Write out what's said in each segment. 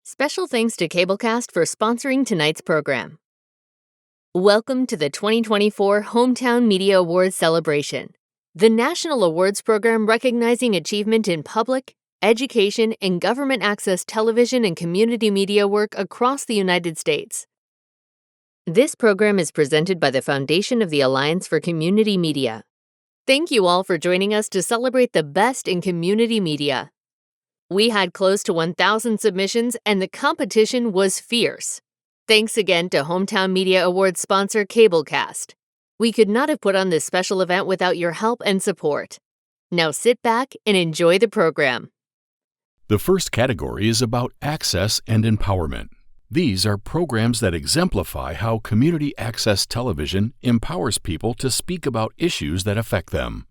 Special thanks to Cablecast for sponsoring tonight's program. Welcome to the 2024 Hometown Media Awards celebration, the national awards program recognizing achievement in public, education, and government access television and community media work across the United States. This program is presented by the Foundation of the Alliance for Community Media. Thank you all for joining us to celebrate the best in community media. We had close to 1,000 submissions, and the competition was fierce. Thanks again to Hometown Media Awards sponsor Cablecast. We could not have put on this special event without your help and support. Now sit back and enjoy the program. The first category is about access and empowerment. These are programs that exemplify how community access television empowers people to speak about issues that affect them.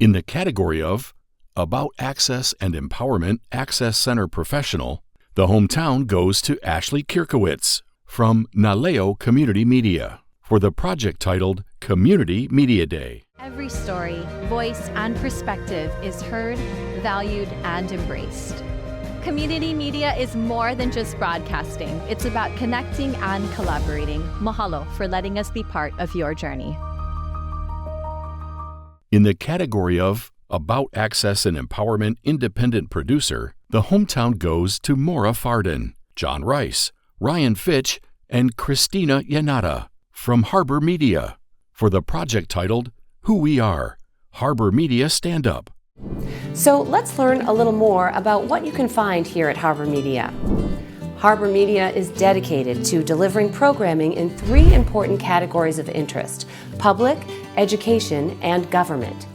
In the category of About Access and Empowerment Access Center Professional, the hometown goes to Ashley Kierkowitz from Naleo Community Media for the project titled Community Media Day. Every story, voice, and perspective is heard, valued, and embraced. Community media is more than just broadcasting. It's about connecting and collaborating. Mahalo for letting us be part of your journey. In the category of About Access and Empowerment Independent Producer, the hometown goes to Maura Farden, John Rice, Ryan Fitch, and Christina Yanata from Harbor Media for the project titled Who We Are, Harbor Media Stand Up. So let's learn a little more about what you can find here at Harbor Media. Harbor Media is dedicated to delivering programming in three important categories of interest: public, education, and government.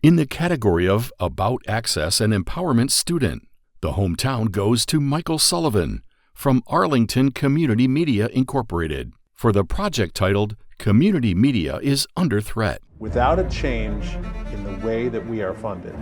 In the category of About Access and Empowerment Student, the hometown goes to Michael Sullivan from Arlington Community Media Incorporated for the project titled Community Media is Under Threat. Without a change in the way that we are funded,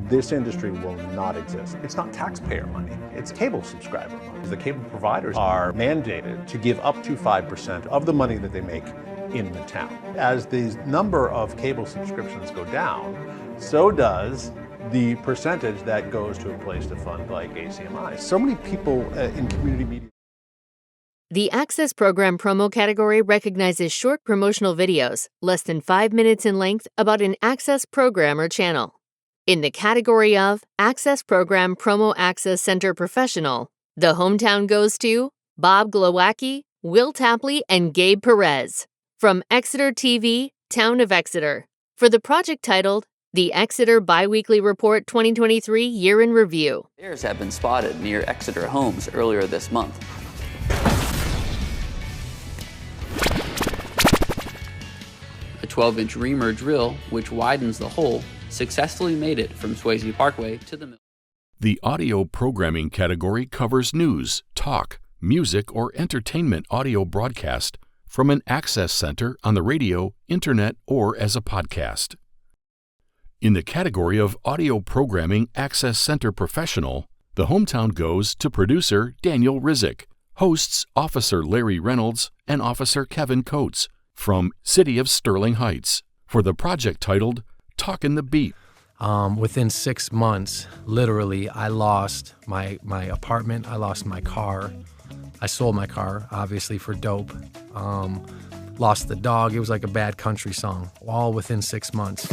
this industry will not exist. It's not taxpayer money, it's cable subscriber money. The cable providers are mandated to give up to 5% of the money that they make in the town. As the number of cable subscriptions go down, so does the percentage that goes to a place to fund like ACMI. So many people in community media. The Access Program promo category recognizes short promotional videos, less than 5 minutes in length, about an Access program or channel. In the category of Access Program Promo Access Center Professional, the hometown goes to Bob Glowacki, Will Tapley, and Gabe Perez from Exeter TV, Town of Exeter, for the project titled The Exeter Biweekly Report 2023 Year in Review. Bears have been spotted near Exeter homes earlier this month. A 12-inch reamer drill, which widens the hole, successfully made it from Swayze Parkway to the mill. The audio programming category covers news, talk, music, or entertainment audio broadcast from an access center on the radio, internet, or as a podcast. In the category of Audio Programming Access Center Professional, the hometown goes to producer Daniel Rizek, hosts Officer Larry Reynolds and Officer Kevin Coates from City of Sterling Heights for the project titled Talkin' the Beat. Within 6 months, literally, I lost my apartment, I lost my car. I sold my car, obviously, for dope. Lost the dog. It was like a bad country song, all within 6 months.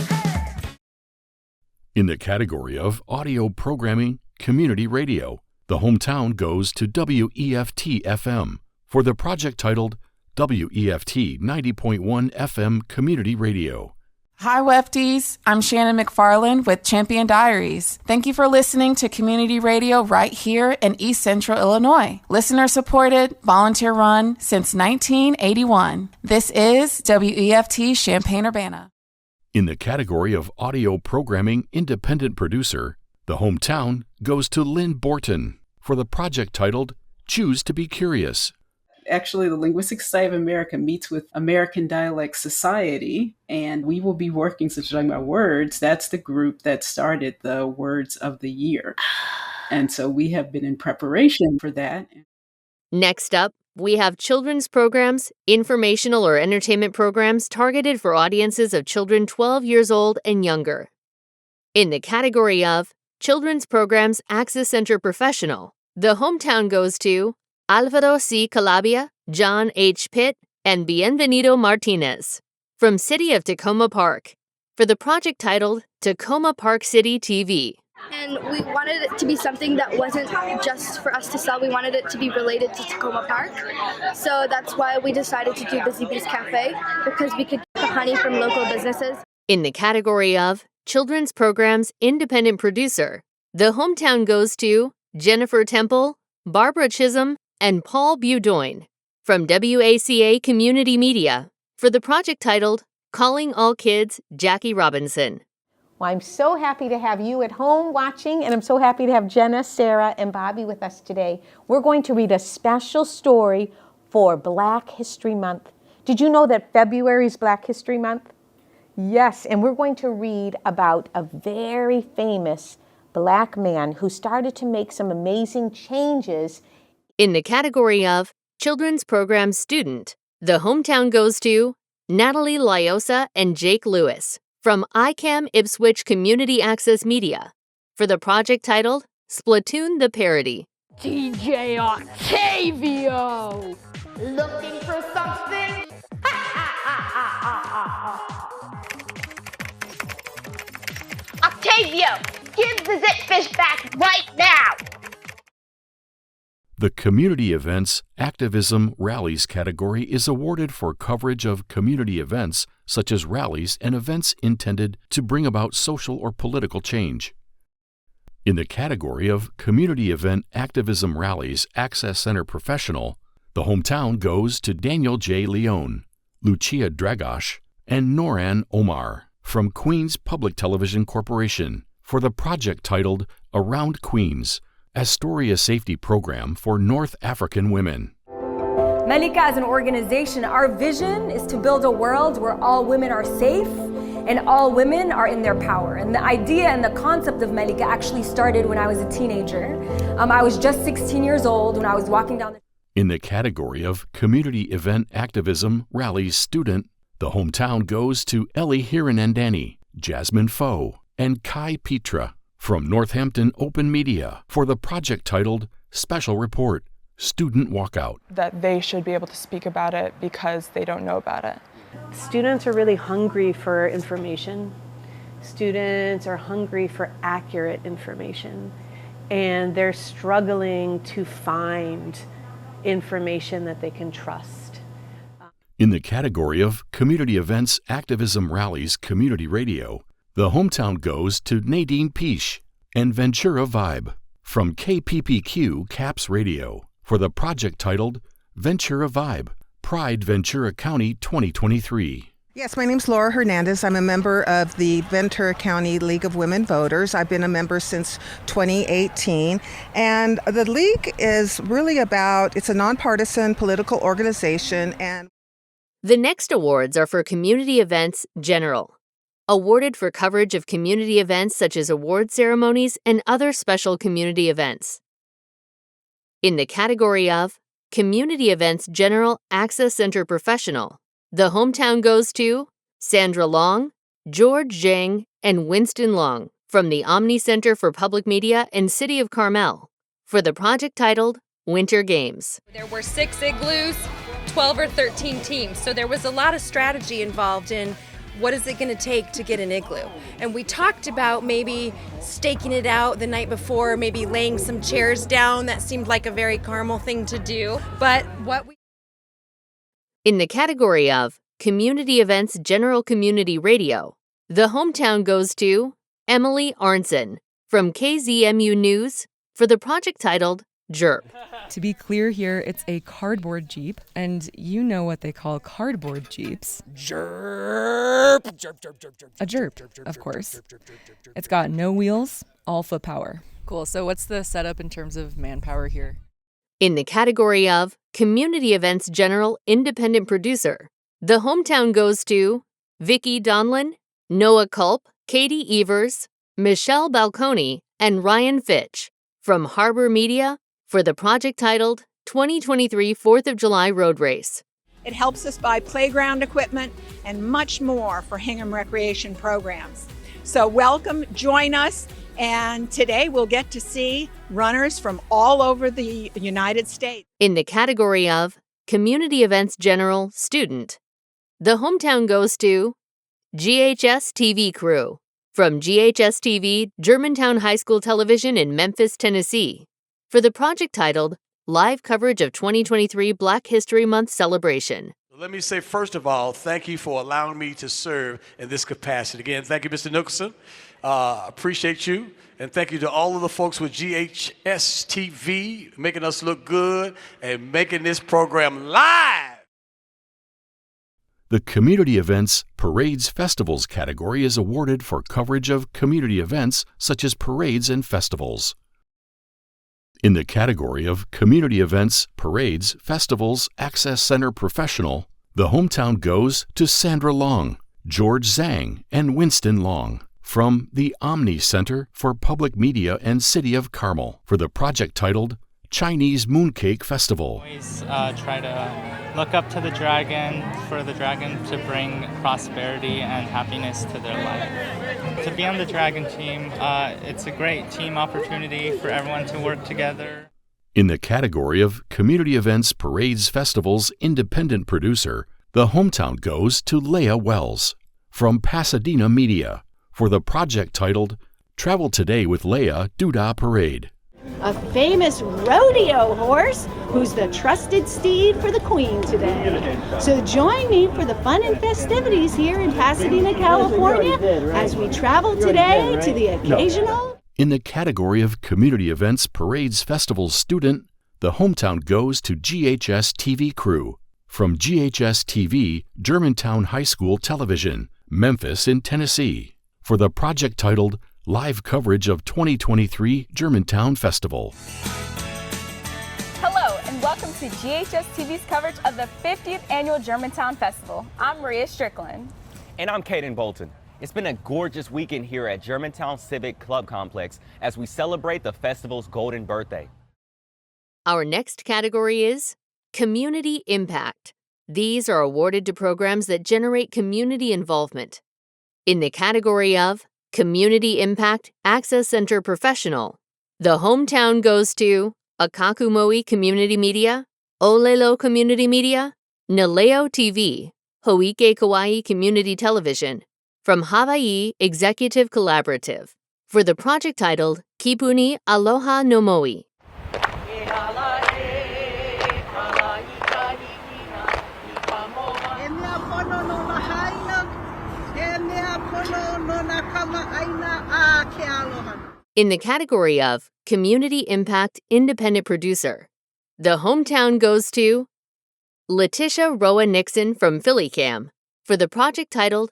In the category of Audio Programming Community Radio, the hometown goes to WEFT-FM for the project titled WEFT 90.1 FM Community Radio. Hi, Wefties. I'm Shannon McFarland with Champion Diaries. Thank you for listening to community radio right here in East Central Illinois. Listener supported, volunteer run since 1981. This is WEFT Champaign-Urbana. In the category of Audio Programming Independent Producer, the hometown goes to Lynn Borton for the project titled Choose to be Curious. Actually, the Linguistic Society of America meets with American Dialect Society, and we will be working, since we're talking about words, that's the group that started the Words of the Year. And so we have been in preparation for that. Next up, we have children's programs, informational or entertainment programs targeted for audiences of children 12 years old and younger. In the category of Children's Programs Access Center Professional, The hometown goes to Alvaro C. Calabia, John H. Pitt, and Bienvenido Martinez from City of Tacoma Park for the project titled Tacoma Park City TV. And we wanted it to be something that wasn't just for us to sell. We wanted it to be related to Tacoma Park. So that's why we decided to do Busy Bees Cafe, because we could get the honey from local businesses. In the category of Children's Programs Independent Producer, the hometown goes to Jennifer Temple, Barbara Chisholm, and Paul Budoin from WACA Community Media for the project titled Calling All Kids, Jackie Robinson. Well, I'm so happy to have you at home watching, and I'm so happy to have Jenna, Sarah, and Bobby with us today. We're going to read a special story for Black History Month. Did you know that February is Black History Month? Yes, and we're going to read about a very famous Black man who started to make some amazing changes. In the category of Children's Program Student, the hometown goes to Natalie Lyosa and Jake Lewis from ICAM Ipswich Community Access Media for the project titled Splatoon the Parody. DJ Octavio! Looking for something? Octavio, give the Zitfish back right now! The Community Events Activism Rallies category is awarded for coverage of community events such as rallies and events intended to bring about social or political change. In the category of Community Event Activism Rallies Access Center Professional, the hometown goes to Daniel J. Leone, Lucia Dragosh, and Noran Omar from Queens Public Television Corporation for the project titled Around Queens, Astoria Safety Program for North African Women. Melika, as an organization, our vision is to build a world where all women are safe and all women are in their power. And the idea and the concept of Melika actually started when I was a teenager. I was just 16 years old when I was walking down the... In the category of Community Event Activism Rallies Student, the hometown goes to Ellie Hiranandani, Jasmine Foe, and Kai Petra from Northampton Open Media for the project titled Special Report, Student Walkout. That they should be able to speak about it because they don't know about it. Students are really hungry for information. Students are hungry for accurate information, and they're struggling to find information that they can trust. In the category of Community Events Activism Rallies Community Radio, the hometown goes to Nadine Peache and Ventura Vibe from KPPQ Caps Radio for the project titled Ventura Vibe, Pride Ventura County 2023. Yes, my name's Laura Hernandez. I'm a member of the Ventura County League of Women Voters. I've been a member since 2018. And the League is really it's a nonpartisan political organization. And the next awards are for Community Events General, awarded for coverage of community events such as award ceremonies and other special community events. In the category of Community Events General Access Center Professional, the hometown goes to Sandra Long, George Zhang, and Winston Long from the Omni Center for Public Media and City of Carmel for the project titled Winter Games. There were 6 igloos, 12 or 13 teams, so there was a lot of strategy involved in what is it going to take to get an igloo? And we talked about maybe staking it out the night before, maybe laying some chairs down. That seemed like a very Carmel thing to do. But in the category of Community Events General Community Radio, the hometown goes to Emily Arnson from KZMU News for the project titled Jerp. To be clear here, it's a cardboard Jeep, and you know what they call cardboard Jeeps. Jerp! A Jerp, of course. It's got no wheels, all foot power. Cool, so what's the setup in terms of manpower here? In the category of Community Events General Independent Producer, the hometown goes to Vicki Donlin, Noah Culp, Katie Evers, Michelle Balconi, and Ryan Fitch from Harbor Media for the project titled 2023 4th of July Road Race. It helps us buy playground equipment and much more for Hingham recreation programs. So welcome, join us. And today we'll get to see runners from all over the United States. In the category of Community Events General Student, the hometown goes to GHS TV Crew from GHS TV, Germantown High School Television in Memphis, Tennessee, for the project titled Live Coverage of 2023 Black History Month Celebration. Let me say, first of all, thank you for allowing me to serve in this capacity. Again, thank you, Mr. Nicholson. Appreciate you. And thank you to all of the folks with GHS TV making us look good and making this program live. The Community Events, Parades, Festivals category is awarded for coverage of community events such as parades and festivals. In the category of Community Events, Parades, Festivals, Access Center Professional, the hometown goes to Sandra Long, George Zhang, and Winston Long from the Omni Center for Public Media and City of Carmel for the project titled Chinese Mooncake Festival. Always try to look up to the dragon, for the dragon to bring prosperity and happiness to their life. To be on the dragon team, it's a great team opportunity for everyone to work together. In the category of Community Events, Parades, Festivals, Independent Producer, the hometown goes to Leah Wells from Pasadena Media for the project titled Travel Today with Leah Doodah Parade. A famous rodeo horse who's the trusted steed for the Queen today. So join me for the fun and festivities here in Pasadena, California, as we travel today to the occasional. In the category of Community Events, Parades, Festivals Student, the hometown goes to GHS TV Crew from GHS TV, Germantown High School Television, Memphis in Tennessee, for the project titled Live Coverage of 2023 Germantown Festival. Hello, and welcome to GHS TV's coverage of the 50th Annual Germantown Festival. I'm Maria Strickland. And I'm Caden Bolton. It's been a gorgeous weekend here at Germantown Civic Club Complex as we celebrate the festival's golden birthday. Our next category is Community Impact. These are awarded to programs that generate community involvement. In the category of Community Impact Access Center Professional, the hometown goes to Akakumoi Community Media, Olelo Community Media, Naleo TV, Hoike Kauai Community Television, from Hawaii Executive Collaborative, for the project titled Kipuni Aloha no Moi. In the category of Community Impact Independent Producer, the hometown goes to Letitia Roa Nixon from PhillyCam for the project titled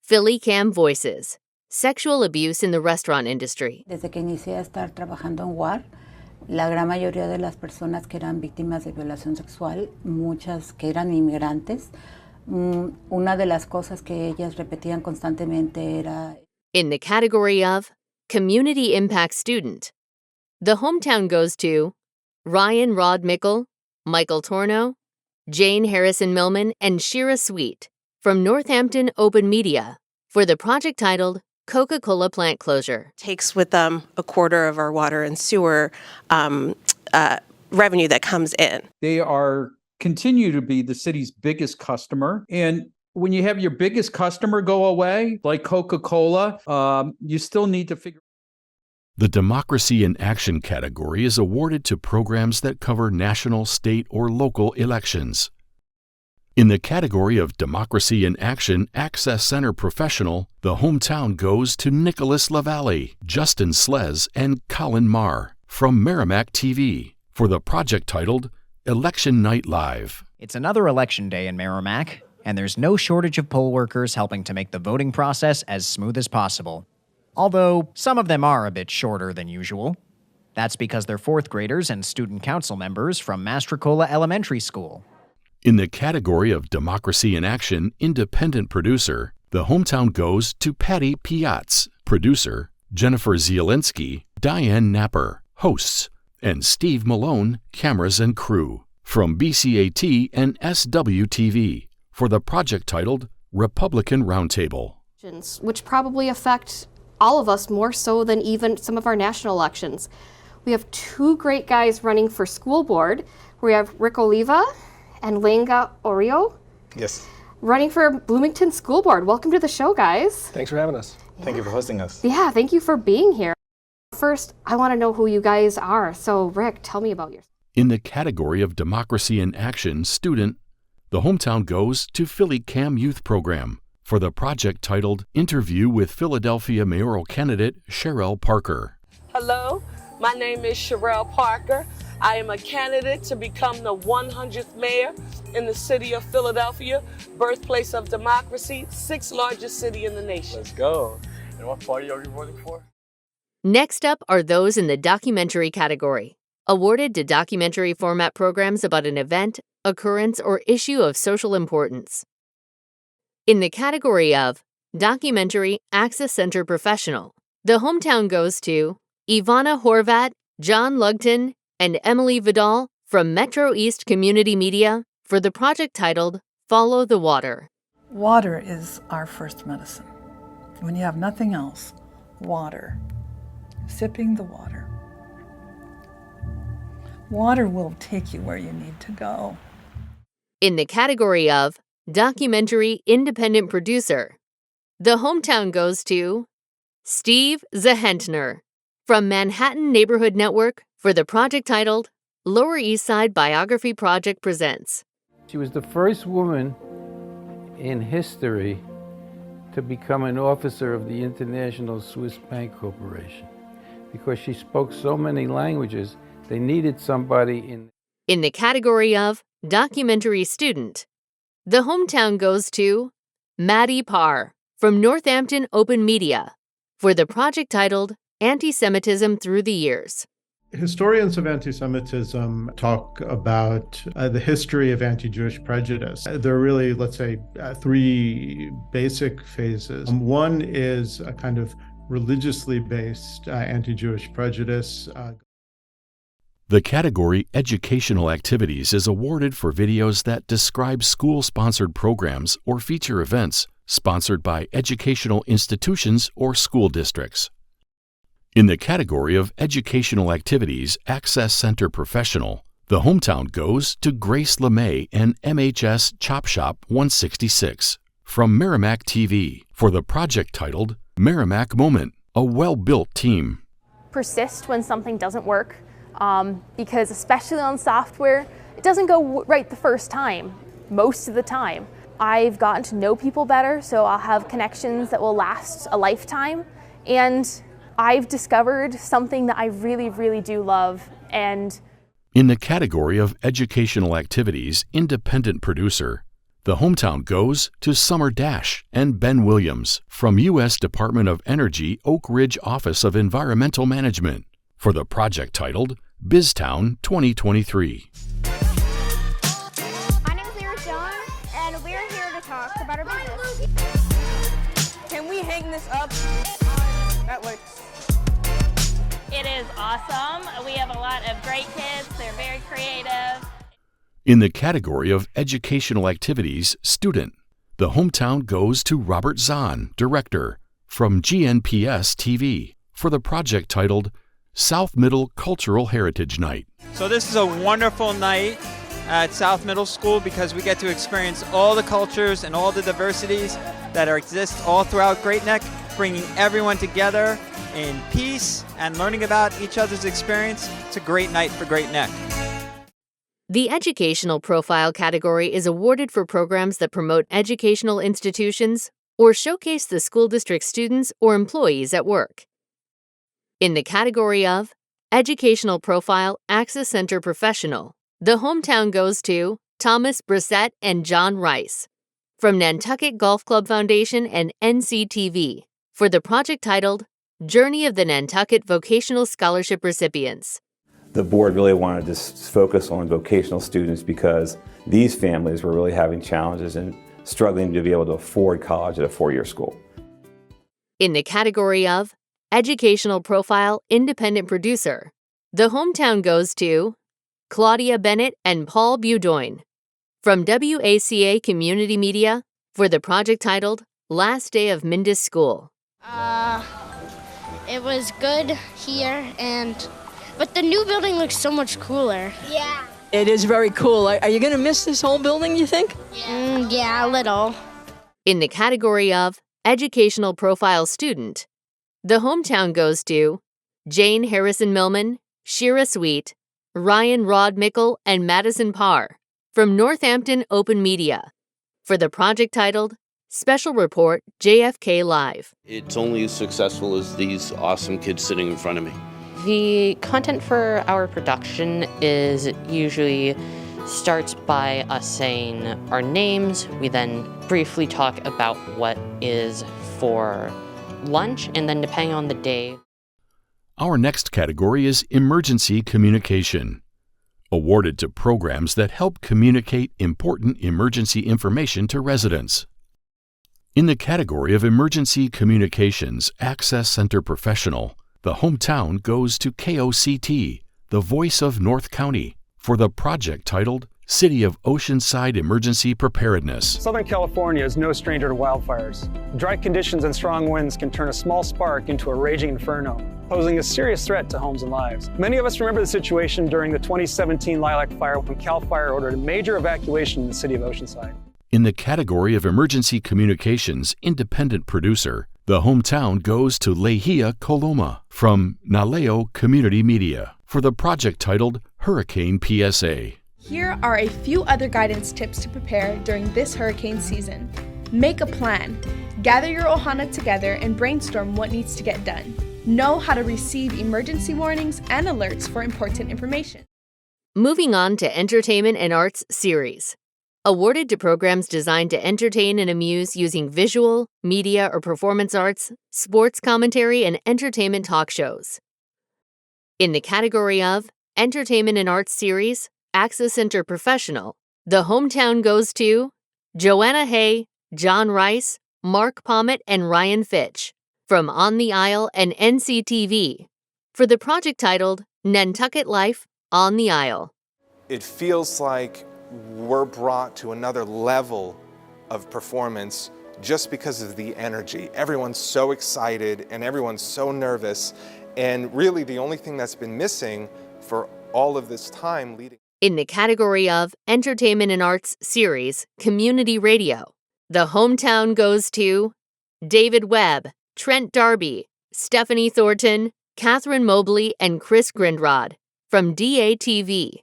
PhillyCam Voices, Sexual Abuse in the Restaurant Industry. Desde que inicié a estar trabajando en WAR, la gran mayoría de las personas que eran víctimas de violación sexual, muchas que eran inmigrantes, una de las cosas que ellas repetían constantemente era... In the category of Community Impact Student, the hometown goes to Ryan Rod Mickle, Michael Torno, Jane Harrison Millman, and Shira Sweet from Northampton Open Media for the project titled Coca-Cola Plant Closure. Takes with them a quarter of our water and sewer revenue that comes in. They continue to be the city's biggest customer, and when you have your biggest customer go away, like Coca-Cola, you still need to figure. The Democracy in Action category is awarded to programs that cover national, state, or local elections. In the category of Democracy in Action Access Center Professional, the hometown goes to Nicholas LaValle, Justin Slez, and Colin Marr from Merrimack TV for the project titled Election Night Live. It's another election day in Merrimack, and there's no shortage of poll workers helping to make the voting process as smooth as possible. Although some of them are a bit shorter than usual. That's because they're fourth graders and student council members from Mastrocola Elementary School. In the category of Democracy in Action Independent Producer, the hometown goes to Patty Piatz, producer, Jennifer Zielinski, Diane Napper, hosts, and Steve Malone, cameras and crew, from BCAT and SWTV, for the project titled Republican Roundtable. Which probably affect all of us more so than even some of our national elections. We have two great guys running for school board. We have Rick Oliva and Lenga Orio. Yes. Running for Bloomington School Board. Welcome to the show, guys. Thanks for having us. Thank you for hosting us. Yeah, thank you for being here. First, I want to know who you guys are. So, Rick, tell me about yourself. In the category of Democracy in Action Student, the hometown goes to Philly CAM Youth Program for the project titled Interview with Philadelphia Mayoral Candidate Sherelle Parker. Hello, my name is Sherelle Parker. I am a candidate to become the 100th mayor in the city of Philadelphia, birthplace of democracy, 6th largest city in the nation. Let's go. And what party are you voting for? Next up are those in the documentary category, awarded to documentary format programs about an event, occurrence, or issue of social importance. In the category of Documentary Access Center Professional, the hometown goes to Ivana Horvat, John Lugton, and Emily Vidal from Metro East Community Media for the project titled Follow the Water. Water is our first medicine. When you have nothing else, water. Sipping the water. Water will take you where you need to go. In the category of Documentary Independent Producer, the hometown goes to Steve Zahentner from Manhattan Neighborhood Network for the project titled Lower East Side Biography Project Presents. She was the first woman in history to become an officer of the International Swiss Bank Corporation. Because she spoke so many languages, they needed somebody in... In the category of Documentary Student, the hometown goes to Maddie Parr from Northampton Open Media for the project titled Anti-Semitism Through the Years. Historians of anti-Semitism talk about the history of anti-Jewish prejudice. There are really, let's say, three basic phases. One is a kind of religiously based anti-Jewish prejudice. The category Educational Activities is awarded for videos that describe school-sponsored programs or feature events sponsored by educational institutions or school districts. In the category of Educational Activities Access Center Professional, the hometown goes to Grace LeMay and MHS Chop Shop 166 from Merrimack TV for the project titled Merrimack Moment, a well-built team. Persist when something doesn't work, because especially on software, it doesn't go right the first time, most of the time. I've gotten to know people better, so I'll have connections that will last a lifetime, and I've discovered something that I really, really do love. And in the category of Educational Activities Independent Producer, the hometown goes to Summer Dash and Ben Williams from U.S. Department of Energy Oak Ridge Office of Environmental Management for the project titled BizTown 2023. My name is Lyra John, and we're here to talk about our business. can we hang this up? That works. It is awesome. We have a lot of great kids. They're very creative. In the category of Educational Activities Student, the hometown goes to Robert Zahn, Director, from GNPS TV for the project titled South Middle Cultural Heritage Night. So this is a wonderful night at South Middle School because we get to experience all the cultures and all the diversities that exist all throughout Great Neck, bringing everyone together in peace and learning about each other's experience. It's a great night for Great Neck. The Educational Profile category is awarded for programs that promote educational institutions or showcase the school district students or employees at work. In the category of Educational Profile Access Center Professional, the hometown goes to Thomas Brissett and John Rice from Nantucket Golf Club Foundation and NCTV for the project titled Journey of the Nantucket Vocational Scholarship Recipients. The board really wanted to focus on vocational students because these families were really having challenges and struggling to be able to afford college at a four-year school. In the category of Educational Profile Independent Producer, the hometown goes to Claudia Bennett and Paul Budoin from WACA Community Media for the project titled Last Day of Mindus School. It was good here, but the new building looks so much cooler. Yeah. It is very cool. Are you going to miss this whole building, you think? Yeah, a little. In the category of Educational Profile Student, the hometown goes to Jane Harrison Millman, Shira Sweet, Ryan Rod Mickle, and Madison Parr from Northampton Open Media for the project titled Special Report JFK Live. It's only as successful as these awesome kids sitting in front of me. The content for our production is usually starts by us saying our names. We then briefly talk about what is for lunch, and then depending on the day. Our next category is Emergency Communication, awarded to programs that help communicate important emergency information to residents. In the category of Emergency Communications Access Center Professional, the hometown goes to KOCT, the voice of North County, for the project titled City of Oceanside Emergency Preparedness. Southern California is no stranger to wildfires. Dry conditions and strong winds can turn a small spark into a raging inferno, posing a serious threat to homes and lives. Many of us remember the situation during the 2017 Lilac Fire when CAL FIRE ordered a major evacuation in the city of Oceanside. In the category of Emergency Communications Independent Producer, the hometown goes to Lehia Coloma from Naleo Community Media for the project titled Hurricane PSA. Here are a few other guidance tips to prepare during this hurricane season. Make a plan. Gather your ohana together and brainstorm what needs to get done. Know how to receive emergency warnings and alerts for important information. Moving on to Entertainment and Arts Series. Awarded to programs designed to entertain and amuse using visual, media, or performance arts, sports commentary, and entertainment talk shows. In the category of Entertainment and Arts Series, Access Center Professional, the hometown goes to Joanna Hay, John Rice, Mark Pommet, and Ryan Fitch from On the Isle and NCTV for the project titled Nantucket Life on the Isle. It feels like we're brought to another level of performance just because of the energy. Everyone's so excited and everyone's so nervous, and really the only thing that's been missing for all of this time leading. In the category of Entertainment and Arts Series, Community Radio, the hometown goes to David Webb, Trent Darby, Stephanie Thornton, Catherine Mobley, and Chris Grindrod from DATV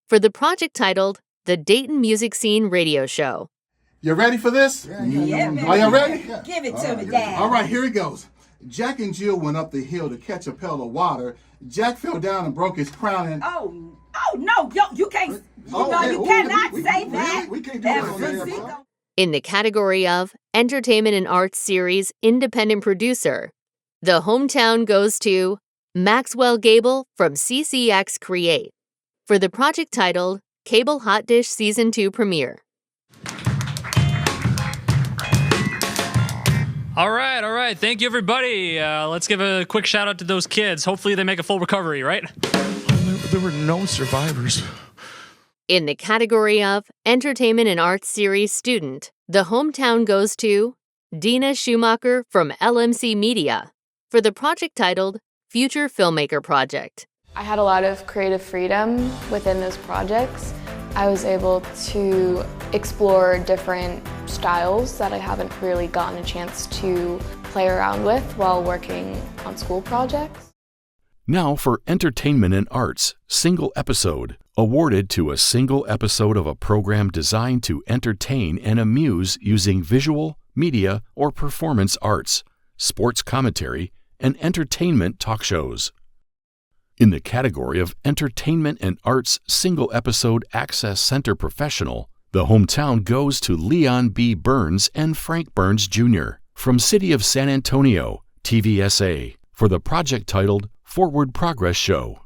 for the project titled The Dayton Music Scene Radio Show. You ready for this? Yeah, Are you ready? Give it to me, Dad. All right, here it goes. Jack and Jill went up the hill to catch a pail of water. Jack fell down and broke his crown and... Oh no, you can't. You cannot say that. We can't do that. In the category of Entertainment and Arts Series Independent Producer, the hometown goes to Maxwell Gable from CCX Create for the project titled Cable Hot Dish Season 2 Premiere. All right. Thank you, everybody. Let's give a quick shout out to those kids. Hopefully they make a full recovery, right? There were no survivors. In the category of Entertainment and Arts Series Student, the hometown goes to Dina Schumacher from LMC Media for the project titled Future Filmmaker Project. I had a lot of creative freedom within those projects. I was able to explore different styles that I haven't really gotten a chance to play around with while working on school projects. Now for Entertainment and Arts Single Episode, awarded to a single episode of a program designed to entertain and amuse using visual, media, or performance arts, sports commentary, and entertainment talk shows. In the category of Entertainment and Arts Single Episode Access Center Professional, the hometown goes to Leon B. Burns and Frank Burns Jr. from City of San Antonio, TVSA, for the project titled Forward Progress Show.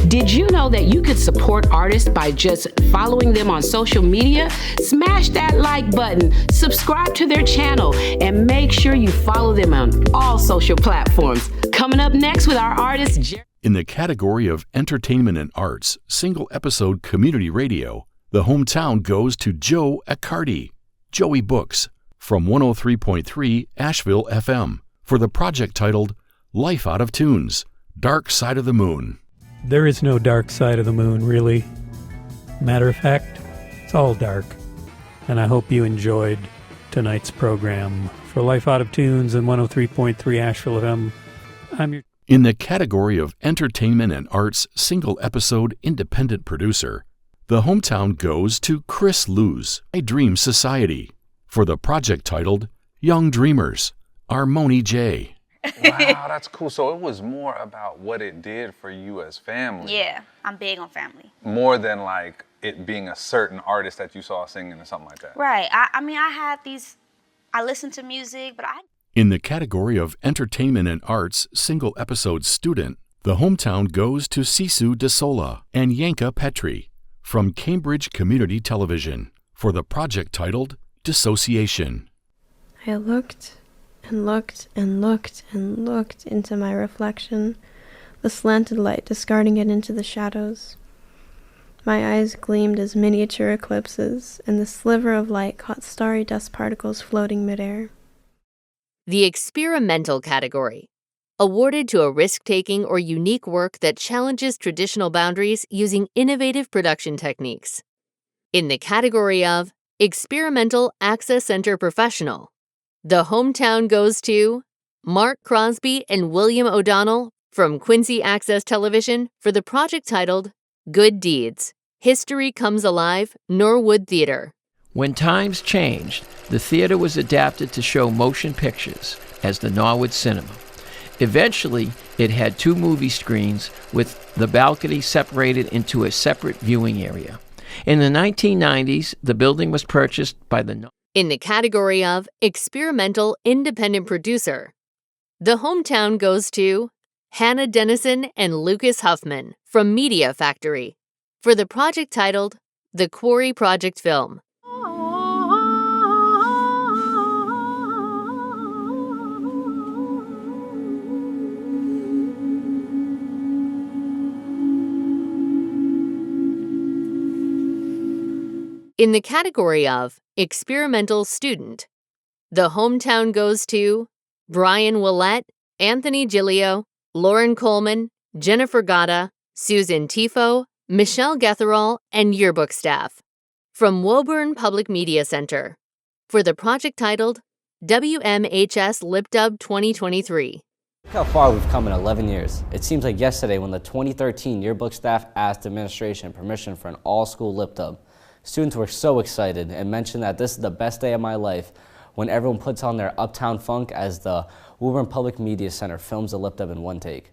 Did you know that you could support artists by just following them on social media? Smash that like button, subscribe to their channel, and make sure you follow them on all social platforms. Coming up next with our artist, In the category of Entertainment and Arts Single Episode Community Radio, the hometown goes to Joe Accardi, Joey Books, from 103.3 Asheville FM, for the project titled Life Out of Tunes, Dark Side of the Moon. There is no dark side of the moon, really. Matter of fact, it's all dark. And I hope you enjoyed tonight's program. For Life Out of Tunes and 103.3 Asheville FM, I'm your... In the category of Entertainment and Arts Single Episode Independent Producer, the hometown goes to Chris Lew's I Dream Society for the project titled Young Dreamers, Armoni J. Wow, that's cool. So it was more about what it did for you as family. Yeah, I'm big on family. More than like it being a certain artist that you saw singing or something like that. Right. I listen to music, but In the category of Entertainment and Arts Single Episode Student, the hometown goes to Sisu DeSola and Yanka Petri from Cambridge Community Television for the project titled Dissociation. I looked and looked and looked and looked into my reflection, the slanted light discarding it into the shadows. My eyes gleamed as miniature eclipses, and the sliver of light caught starry dust particles floating midair. The experimental category, awarded to a risk-taking or unique work that challenges traditional boundaries using innovative production techniques. In the category of Experimental Access Center Professional, the hometown goes to Mark Crosby and William O'Donnell from Quincy Access Television for the project titled Good Deeds, History Comes Alive, Norwood Theater. When times changed, the theater was adapted to show motion pictures as the Norwood Cinema. Eventually, it had 2 movie screens with the balcony separated into a separate viewing area. In the 1990s, the building was purchased by the... In the category of Experimental Independent Producer, the hometown goes to Hannah Dennison and Lucas Huffman from Media Factory for the project titled The Quarry Project Film. In the category of Experimental Student, the hometown goes to Brian Willett, Anthony Gilio, Lauren Coleman, Jennifer Gatta, Susan Tifo, Michelle Getherall, and yearbook staff from Woburn Public Media Center for the project titled WMHS LipDub 2023. Look how far we've come in 11 years. It seems like yesterday when the 2013 yearbook staff asked administration permission for an all-school LipDub. Students were so excited and mentioned that this is the best day of my life when everyone puts on their Uptown Funk as the Woburn Public Media Center films the LipDub in one take.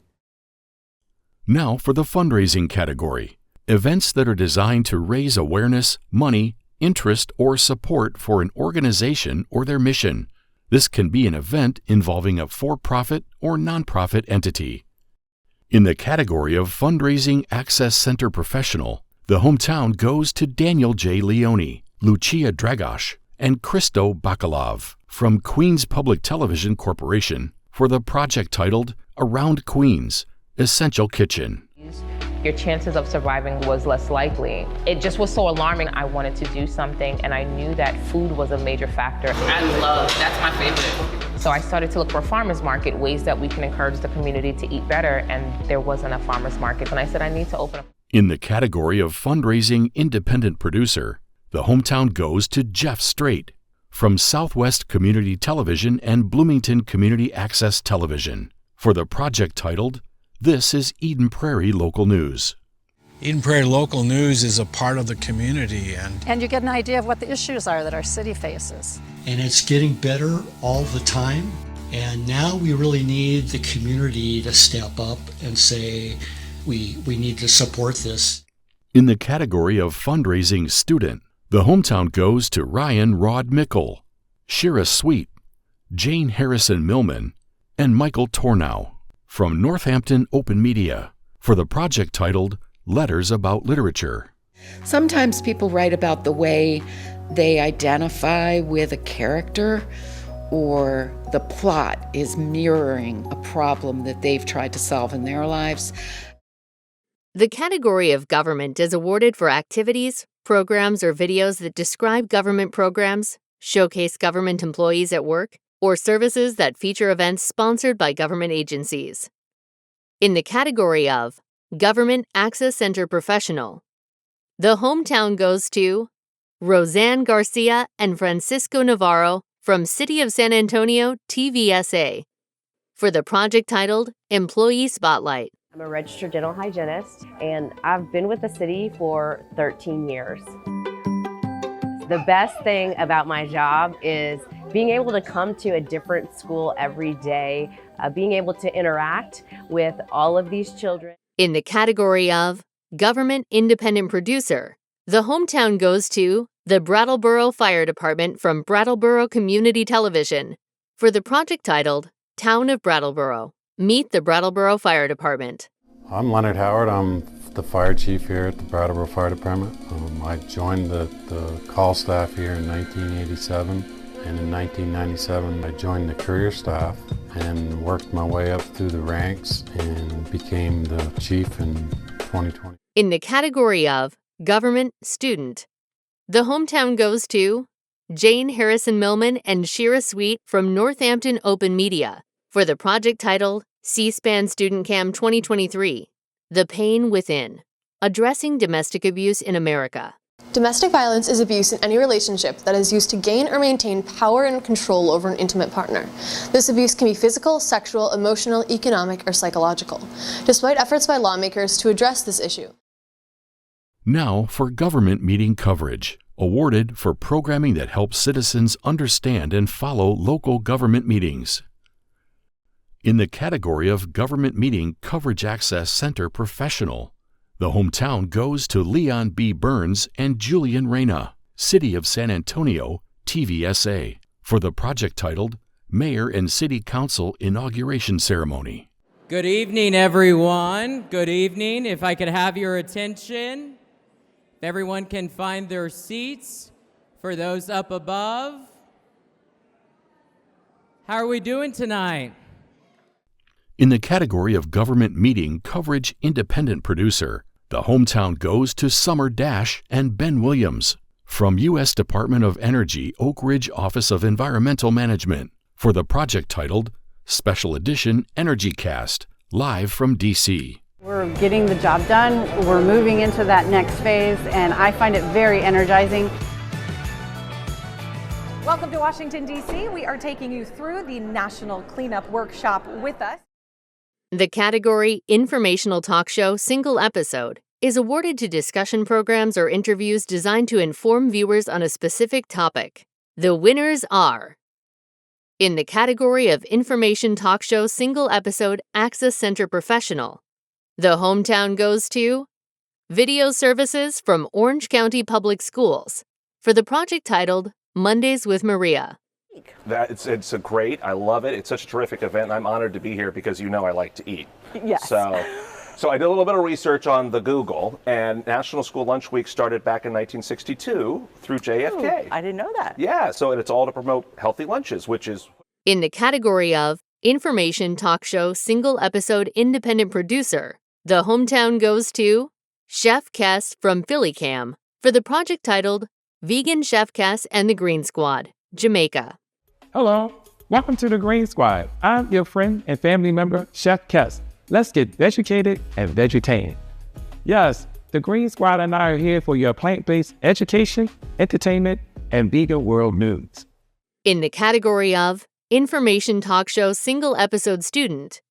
Now for the fundraising category. Events that are designed to raise awareness, money, interest, or support for an organization or their mission. This can be an event involving a for-profit or nonprofit entity. In the category of Fundraising Access Center Professional, the hometown goes to Daniel J. Leone, Lucia Dragosh, and Christo Bakalov from Queens Public Television Corporation for the project titled Around Queens, Essential Kitchen. Your chances of surviving was less likely. It just was so alarming. I wanted to do something, and I knew that food was a major factor. That's my favorite. So I started to look for a farmer's market, ways that we can encourage the community to eat better, and there wasn't a farmer's market. And I said, I need to open up. In the category of Fundraising Independent Producer, the hometown goes to Jeff Strait from Southwest Community Television and Bloomington Community Access Television for the project titled This is Eden Prairie Local News. Eden Prairie Local News is a part of the community, and you get an idea of what the issues are that our city faces. And it's getting better all the time, and now we really need the community to step up and say, we need to support this. In the category of Fundraising Student, the hometown goes to Ryan Rod Mickle, Shira Sweet, Jane Harrison Millman, and Michael Tornow from Northampton Open Media for the project titled Letters About Literature. Sometimes people write about the way they identify with a character, or the plot is mirroring a problem that they've tried to solve in their lives. The category of Government is awarded for activities, programs, or videos that describe government programs, showcase government employees at work, or services that feature events sponsored by government agencies. In the category of Government Access Center Professional, the hometown goes to Roseanne Garcia and Francisco Navarro from City of San Antonio TVSA for the project titled Employee Spotlight. I'm a registered dental hygienist, and I've been with the city for 13 years. The best thing about my job is being able to come to a different school every day, being able to interact with all of these children. In the category of Government Independent Producer, the hometown goes to the Brattleboro Fire Department from Brattleboro Community Television for the project titled Town of Brattleboro. Meet the Brattleboro Fire Department. I'm Leonard Howard. I'm the fire chief here at the Brattleboro Fire Department. I joined the call staff here in 1987, and in 1997 I joined the career staff and worked my way up through the ranks and became the chief in 2020. In the category of Government Student, the hometown goes to Jane Harrison Millman and Shira Sweet from Northampton Open Media for the project titled C-SPAN Student Cam 2023, The Pain Within, Addressing Domestic Abuse in America. Domestic violence is abuse in any relationship that is used to gain or maintain power and control over an intimate partner. This abuse can be physical, sexual, emotional, economic, or psychological. Despite efforts by lawmakers to address this issue. Now for government meeting coverage, awarded for programming that helps citizens understand and follow local government meetings. In the category of Government Meeting Coverage Access Center Professional, the hometown goes to Leon B. Burns and Julian Reyna, City of San Antonio, TVSA, for the project titled Mayor and City Council Inauguration Ceremony. Good evening, everyone. Good evening. If I could have your attention, if everyone can find their seats for those up above. How are we doing tonight? In the category of Government Meeting Coverage Independent Producer, the hometown goes to Summer Dash and Ben Williams from U.S. Department of Energy Oak Ridge Office of Environmental Management for the project titled Special Edition Energy Cast, live from D.C. We're getting the job done, we're moving into that next phase, and I find it very energizing. Welcome to Washington, D.C. We are taking you through the National Cleanup Workshop with us. The category Informational Talk Show Single Episode is awarded to discussion programs or interviews designed to inform viewers on a specific topic. The winners are: in the category of Information Talk Show Single Episode Access Center Professional, the hometown goes to Video Services from Orange County Public Schools for the project titled Mondays with Maria. It's a great, I love it. It's such a terrific event, and I'm honored to be here because you know I like to eat. Yes. So I did a little bit of research on the Google, and National School Lunch Week started back in 1962 through JFK. Ooh, I didn't know that. Yeah, so it's all to promote healthy lunches, which is... In the category of Information Talk Show Single Episode Independent Producer, the hometown goes to Chef Kess from Philly Cam for the project titled Vegan Chef Kess and the Green Squad, Jamaica. Hello, welcome to the Green Squad. I'm your friend and family member, Chef Kess. Let's get educated and vegetarian. Yes, the Green Squad and I are here for your plant-based education, entertainment, and vegan world news. In the category of Information Talk Show Single Episode Student,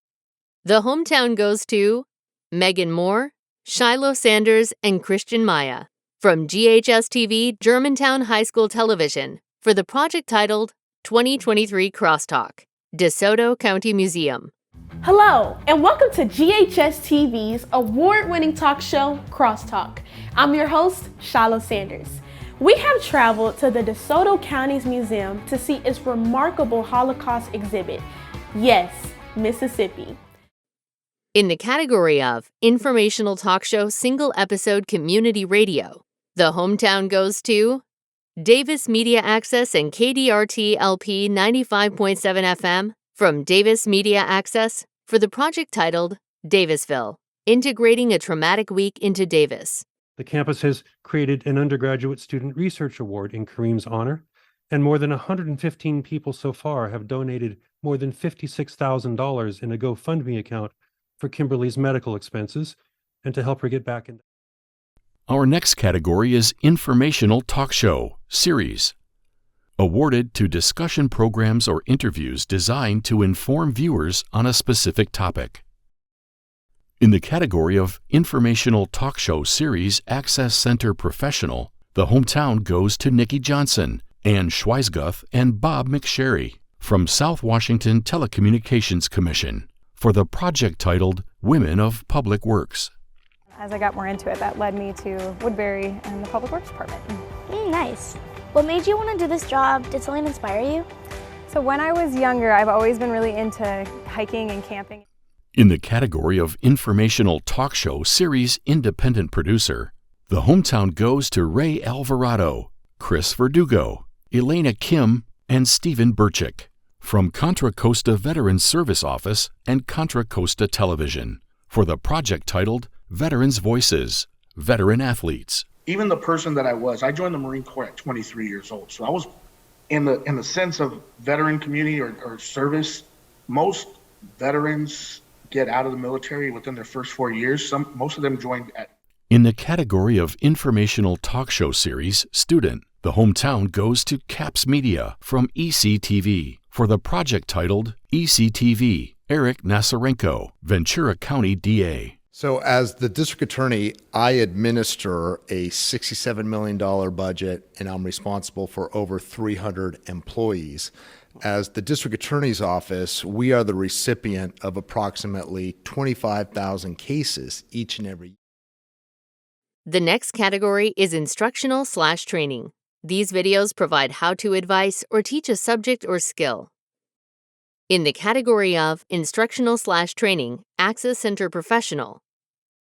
the hometown goes to Megan Moore, Shiloh Sanders, and Christian Maya from GHS-TV Germantown High School Television for the project titled 2023 Crosstalk, DeSoto County Museum. Hello, and welcome to GHS TV's award-winning talk show, Crosstalk. I'm your host, Shiloh Sanders. We have traveled to the DeSoto County's museum to see its remarkable Holocaust exhibit, Yes, Mississippi. In the category of Informational Talk Show Single Episode Community Radio, the hometown goes to Davis Media Access and KDRT LP 95.7 FM from Davis Media Access for the project titled Davisville, Integrating a Traumatic Week into Davis. The campus has created an undergraduate student research award in Kareem's honor, And more than 115 people so far have donated more than $56,000 in a GoFundMe account for Kimberly's medical expenses and to help her get back in. Our next category is Informational Talk Show Series, awarded to discussion programs or interviews designed to inform viewers on a specific topic. In the category of Informational Talk Show Series Access Center Professional, the hometown goes to Nikki Johnson, Ann Schweisguth, and Bob McSherry from South Washington Telecommunications Commission for the project titled Women of Public Works. As I got more into it, that led me to Woodbury and the Public Works Department. Nice. What made you want to do this job? Did something inspire you? So when I was younger, I've always been really into hiking and camping. In the category of Informational Talk Show Series Independent Producer, the hometown goes to Ray Alvarado, Chris Verdugo, Elena Kim, and Stephen Burchick from Contra Costa Veterans Service Office and Contra Costa Television for the project titled Veterans Voices, Veteran Athletes. Even the person that I joined the Marine Corps at 23 years old. So I was in the sense of veteran community or service. Most veterans get out of the military within their first 4 years. Most of them joined at. In the category of Informational Talk Show Series Student, the hometown goes to Caps Media from ECTV for the project titled ECTV, Eric Nasarenko, Ventura County DA. So as the district attorney, I administer a $67 million budget, and I'm responsible for over 300 employees. As the district attorney's office, we are the recipient of approximately 25,000 cases each and every year. The next category is instructional/training. These videos provide how-to advice or teach a subject or skill. In the category of Instructional/Training Access Center Professional,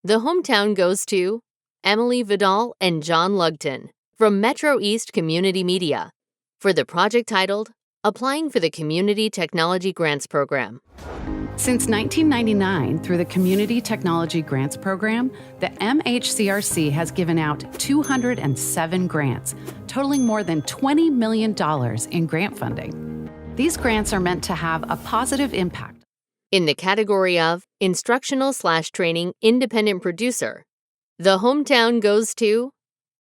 the hometown goes to Emily Vidal and John Lugton from Metro East Community Media for the project titled Applying for the Community Technology Grants Program. Since 1999, through the Community Technology Grants Program, the MHCRC has given out 207 grants, totaling more than $20 million in grant funding. These grants are meant to have a positive impact. In the category of Instructional/Training Independent Producer, the hometown goes to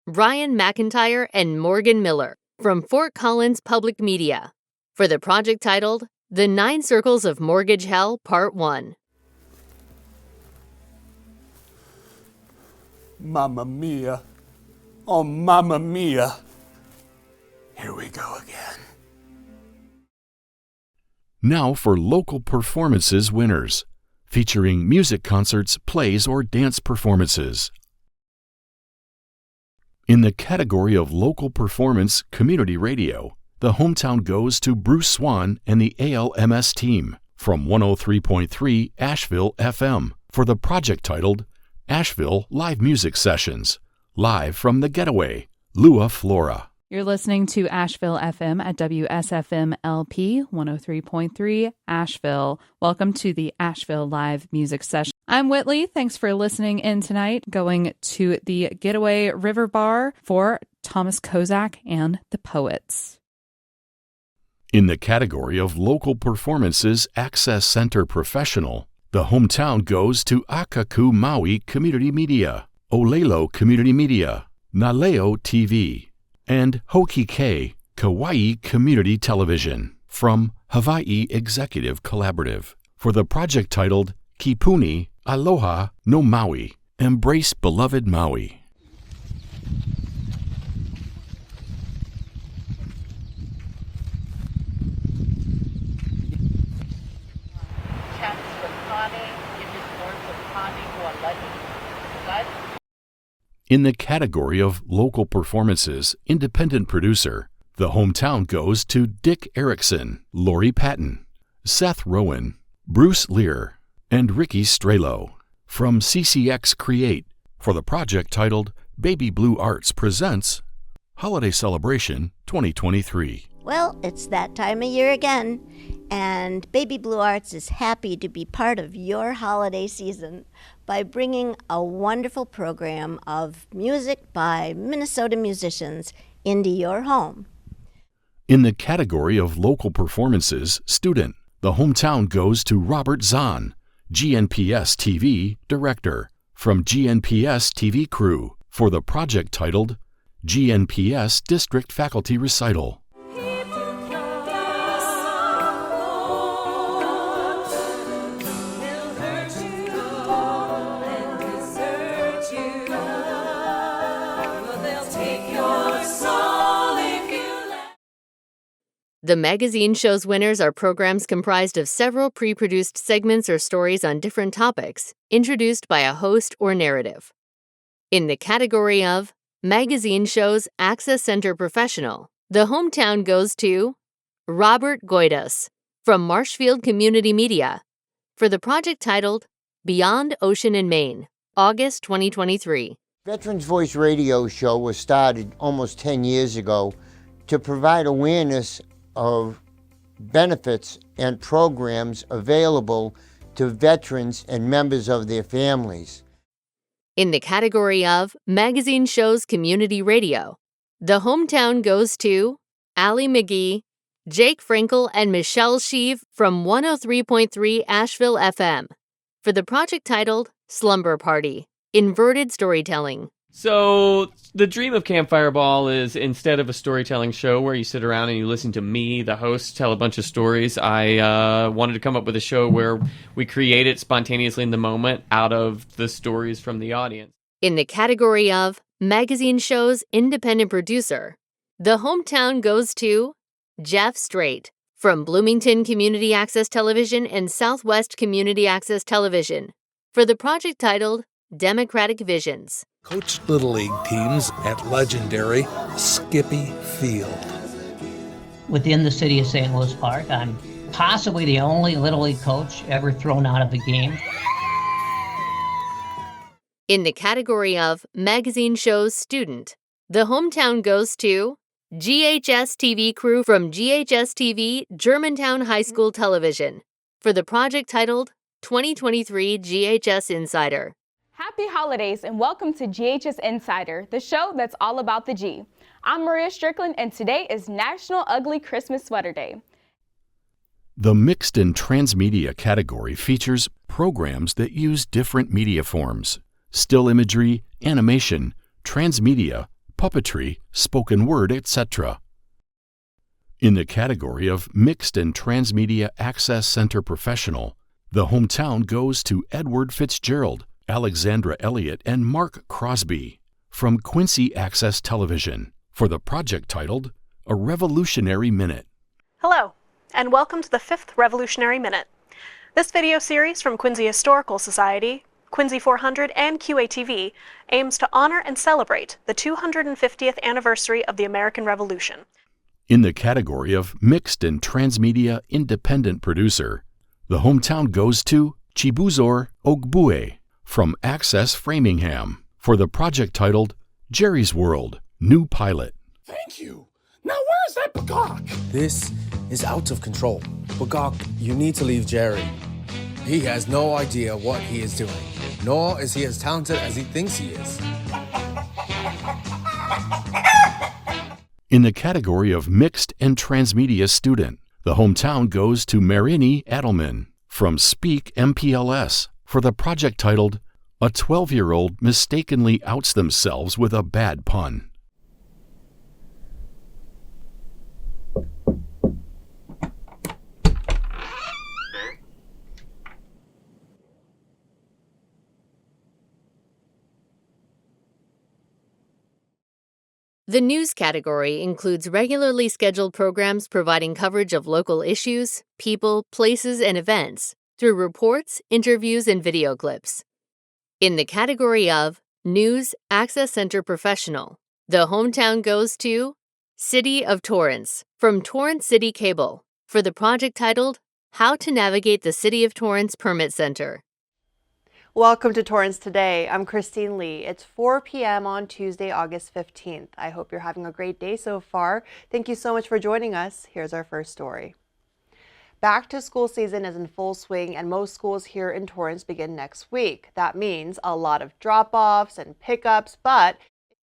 Brian McIntyre and Morgan Miller from Fort Collins Public Media for the project titled The 9 Circles of Mortgage Hell, Part 1. Mamma mia. Oh, mamma mia. Here we go again. Now for local performances winners, featuring music concerts, plays, or dance performances. In the category of local performance community radio, the hometown goes to Bruce Swan and the ALMS team from 103.3 Asheville FM for the project titled Asheville Live Music Sessions, live from the Getaway, Lua Flora. You're listening to Asheville FM at WSFM LP 103.3 Asheville. Welcome to the Asheville Live Music Session. I'm Whitley. Thanks for listening in tonight. Going to the Getaway River Bar for Thomas Kozak and the Poets. In the category of local performances Access Center Professional, the hometown goes to Akaku Maui Community Media, Olelo Community Media, Naleo TV, and Hoki-K Kauai Community Television from Hawaii Executive Collaborative for the project titled Kipuni Aloha no Maui, Embrace Beloved Maui. In the category of local performances independent producer, the hometown goes to Dick Erickson, Lori Patton, Seth Rowan, Bruce Lear, and Ricky Strelo from CCX Create for the project titled Baby Blue Arts Presents Holiday Celebration 2023. Well, it's that time of year again, and Baby Blue Arts is happy to be part of your holiday season by bringing a wonderful program of music by Minnesota musicians into your home. In the category of local performances, student, the hometown goes to Robert Zahn, GNPS TV Director, from GNPS TV Crew, for the project titled GNPS District Faculty Recital. The magazine show's winners are programs comprised of several pre-produced segments or stories on different topics, introduced by a host or narrative. In the category of Magazine Shows Access Center Professional, the hometown goes to Robert Goidas from Marshfield Community Media for the project titled Beyond Ocean and Maine, August 2023. Veterans Voice radio show was started almost 10 years ago to provide awareness of benefits and programs available to veterans and members of their families. In the category of Magazine Shows Community Radio, the hometown goes to Allie McGee, Jake Frankel, and Michelle Sheave from 103.3 Asheville FM for the project titled Slumber Party, Inverted Storytelling. So the dream of Campfire Ball is, instead of a storytelling show where you sit around and you listen to me, the host, tell a bunch of stories, I wanted to come up with a show where we create it spontaneously in the moment out of the stories from the audience. In the category of Magazine Shows Independent Producer, the hometown goes to Jeff Straight from Bloomington Community Access Television and Southwest Community Access Television for the project titled Democratic Visions. Coached Little League teams at legendary Skippy Field. Within the city of St. Louis Park, I'm possibly the only Little League coach ever thrown out of the game. In the category of Magazine Shows Student, the hometown goes to GHS TV Crew from GHS TV Germantown High School Television for the project titled 2023 GHS Insider. Happy holidays and welcome to GHS Insider, the show that's all about the G. I'm Maria Strickland and today is National Ugly Christmas Sweater Day. The Mixed and Transmedia category features programs that use different media forms: still imagery, animation, transmedia, puppetry, spoken word, etc. In the category of Mixed and Transmedia Access Center Professional, the hometown goes to Edward Fitzgerald, Alexandra Elliott, and Mark Crosby from Quincy Access Television for the project titled A Revolutionary Minute. Hello, and welcome to the 5th Revolutionary Minute. This video series from Quincy Historical Society, Quincy 400, and QATV aims to honor and celebrate the 250th anniversary of the American Revolution. In the category of Mixed and Transmedia Independent Producer, the hometown goes to Chibuzor Ogbue from Access Framingham for the project titled Jerry's World, New Pilot. Thank you. Now where's that peacock? This is out of control. Peacock, you need to leave Jerry. He has no idea what he is doing, nor is he as talented as he thinks he is. In the category of Mixed and Transmedia Student, the hometown goes to Marini Adelman from Speak MPLS for the project titled A 12-Year-Old Mistakenly Outs Themselves with a Bad Pun. The news category includes regularly scheduled programs providing coverage of local issues, people, places, and events through reports, interviews, and video clips. In the category of News Access Center Professional, the hometown goes to City of Torrance from Torrance City Cable for the project titled How to Navigate the City of Torrance Permit Center. Welcome to Torrance Today. I'm Christine Lee. It's 4 p.m. on Tuesday, August 15th. I hope you're having a great day so far. Thank you so much for joining us. Here's our first story. Back to school season is in full swing and most schools here in Torrance begin next week. That means a lot of drop-offs and pickups, but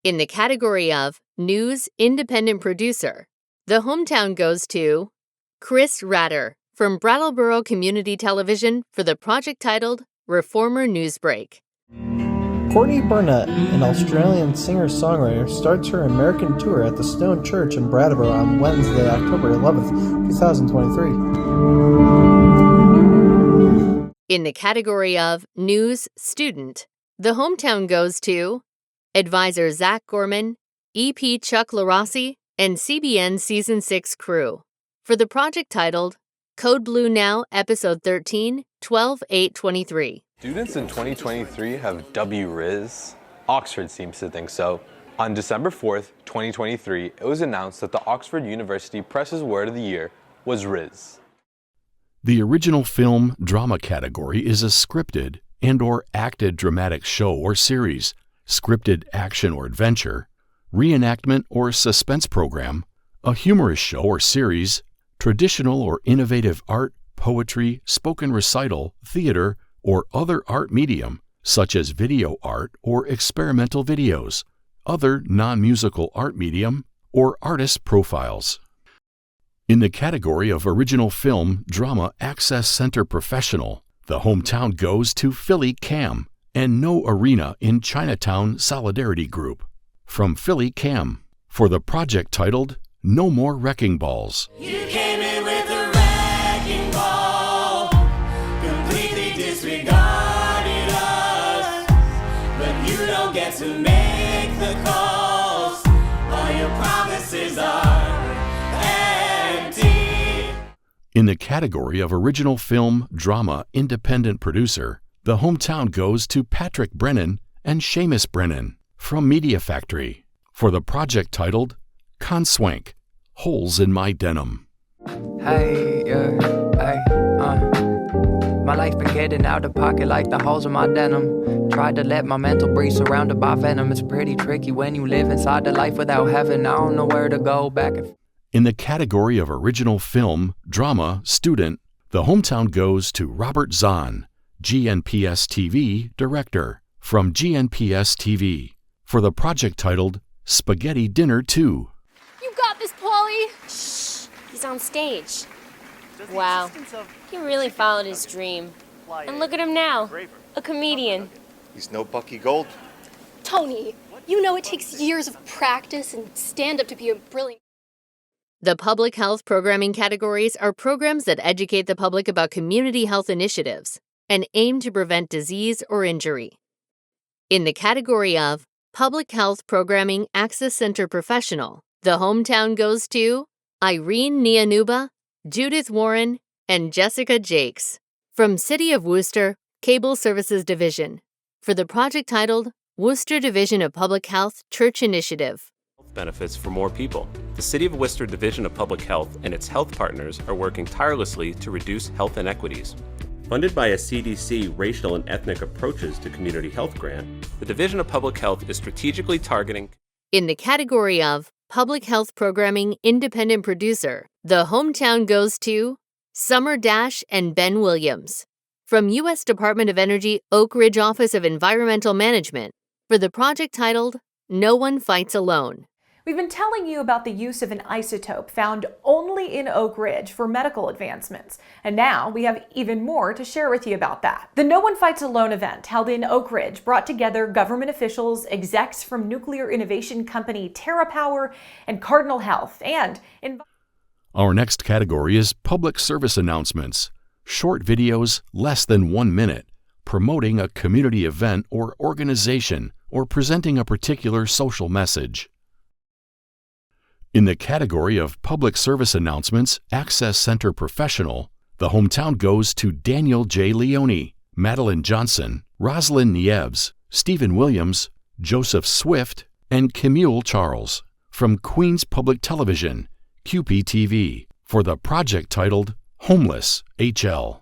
in the category of News Independent Producer, The hometown goes to Chris Ratter from Brattleboro Community Television for the project titled Reformer Newsbreak. Courtney Barnett, an Australian singer-songwriter, starts her American tour at the Stone Church in Brattleboro on Wednesday, October 11th, 2023. In the category of News Student, the hometown goes to advisor Zach Gorman, EP Chuck LaRossi, and CBN Season 6 crew for the project titled Code Blue Now, Episode 13, 12/8/23. Students in 2023 have WRIZ. Oxford seems to think so. On December 4th, 2023, it was announced that the Oxford University Press's word of the year was Riz. The original film drama category is a scripted and/or acted dramatic show or series, scripted action or adventure, reenactment or suspense program, a humorous show or series, traditional or innovative art, poetry, spoken recital, theater, or other art medium, such as video art or experimental videos, other non-musical art medium, or artist profiles. In the category of original film drama Access Center Professional, the hometown goes to Philly Cam and No Arena in Chinatown Solidarity Group. From Philly Cam, for the project titled No More Wrecking Balls. You came in with a wrecking ball, completely disregarded us, but you don't get to make the calls, all your promises are empty. In the category of original film drama independent producer, the hometown goes to Patrick Brennan and Seamus Brennan from Media Factory for the project titled Conswank, Holes in My Denim. Hey, my life been getting out of pocket like the holes in my denim. Tried to let my mental breathe surrounded by venom. It's pretty tricky when you live inside the life without heaven. I don't know where to go back and In the category of original film drama student, the hometown goes to Robert Zahn, GNPS TV director, from GNPS TV for the project titled Spaghetti Dinner 2. You got this, Paulie! Shh, he's on stage. Wow, he really followed his dream. And look at him now, a comedian. He's no Bucky Gold. Tony, you know it takes years of practice and stand-up to be a brilliant... The public health programming categories are programs that educate the public about community health initiatives and aim to prevent disease or injury. In the category of Public Health Programming Access Center Professional, the hometown goes to Irene Nianuba, Judith Warren, and Jessica Jakes from City of Worcester Cable Services Division for the project titled Worcester Division of Public Health Church Initiative. Benefits for more people. The City of Worcester Division of Public Health and its health partners are working tirelessly to reduce health inequities. Funded by a CDC Racial and Ethnic Approaches to Community Health grant, the Division of Public Health is strategically targeting... In the category of Public Health Programming Independent Producer, the hometown goes to Summer Dash and Ben Williams from U.S. Department of Energy Oak Ridge Office of Environmental Management for the project titled No One Fights Alone. We've been telling you about the use of an isotope found only in Oak Ridge for medical advancements, and now we have even more to share with you about that. The No One Fights Alone event held in Oak Ridge brought together government officials, execs from nuclear innovation company TerraPower and Cardinal Health, and Our next category is public service announcements, short videos less than 1 minute, promoting a community event or organization or presenting a particular social message. In the category of Public Service Announcements Access Center Professional, the hometown goes to Daniel J. Leone, Madeline Johnson, Rosalind Niebs, Stephen Williams, Joseph Swift, and Camille Charles from Queens Public Television, QPTV, for the project titled Homeless HL.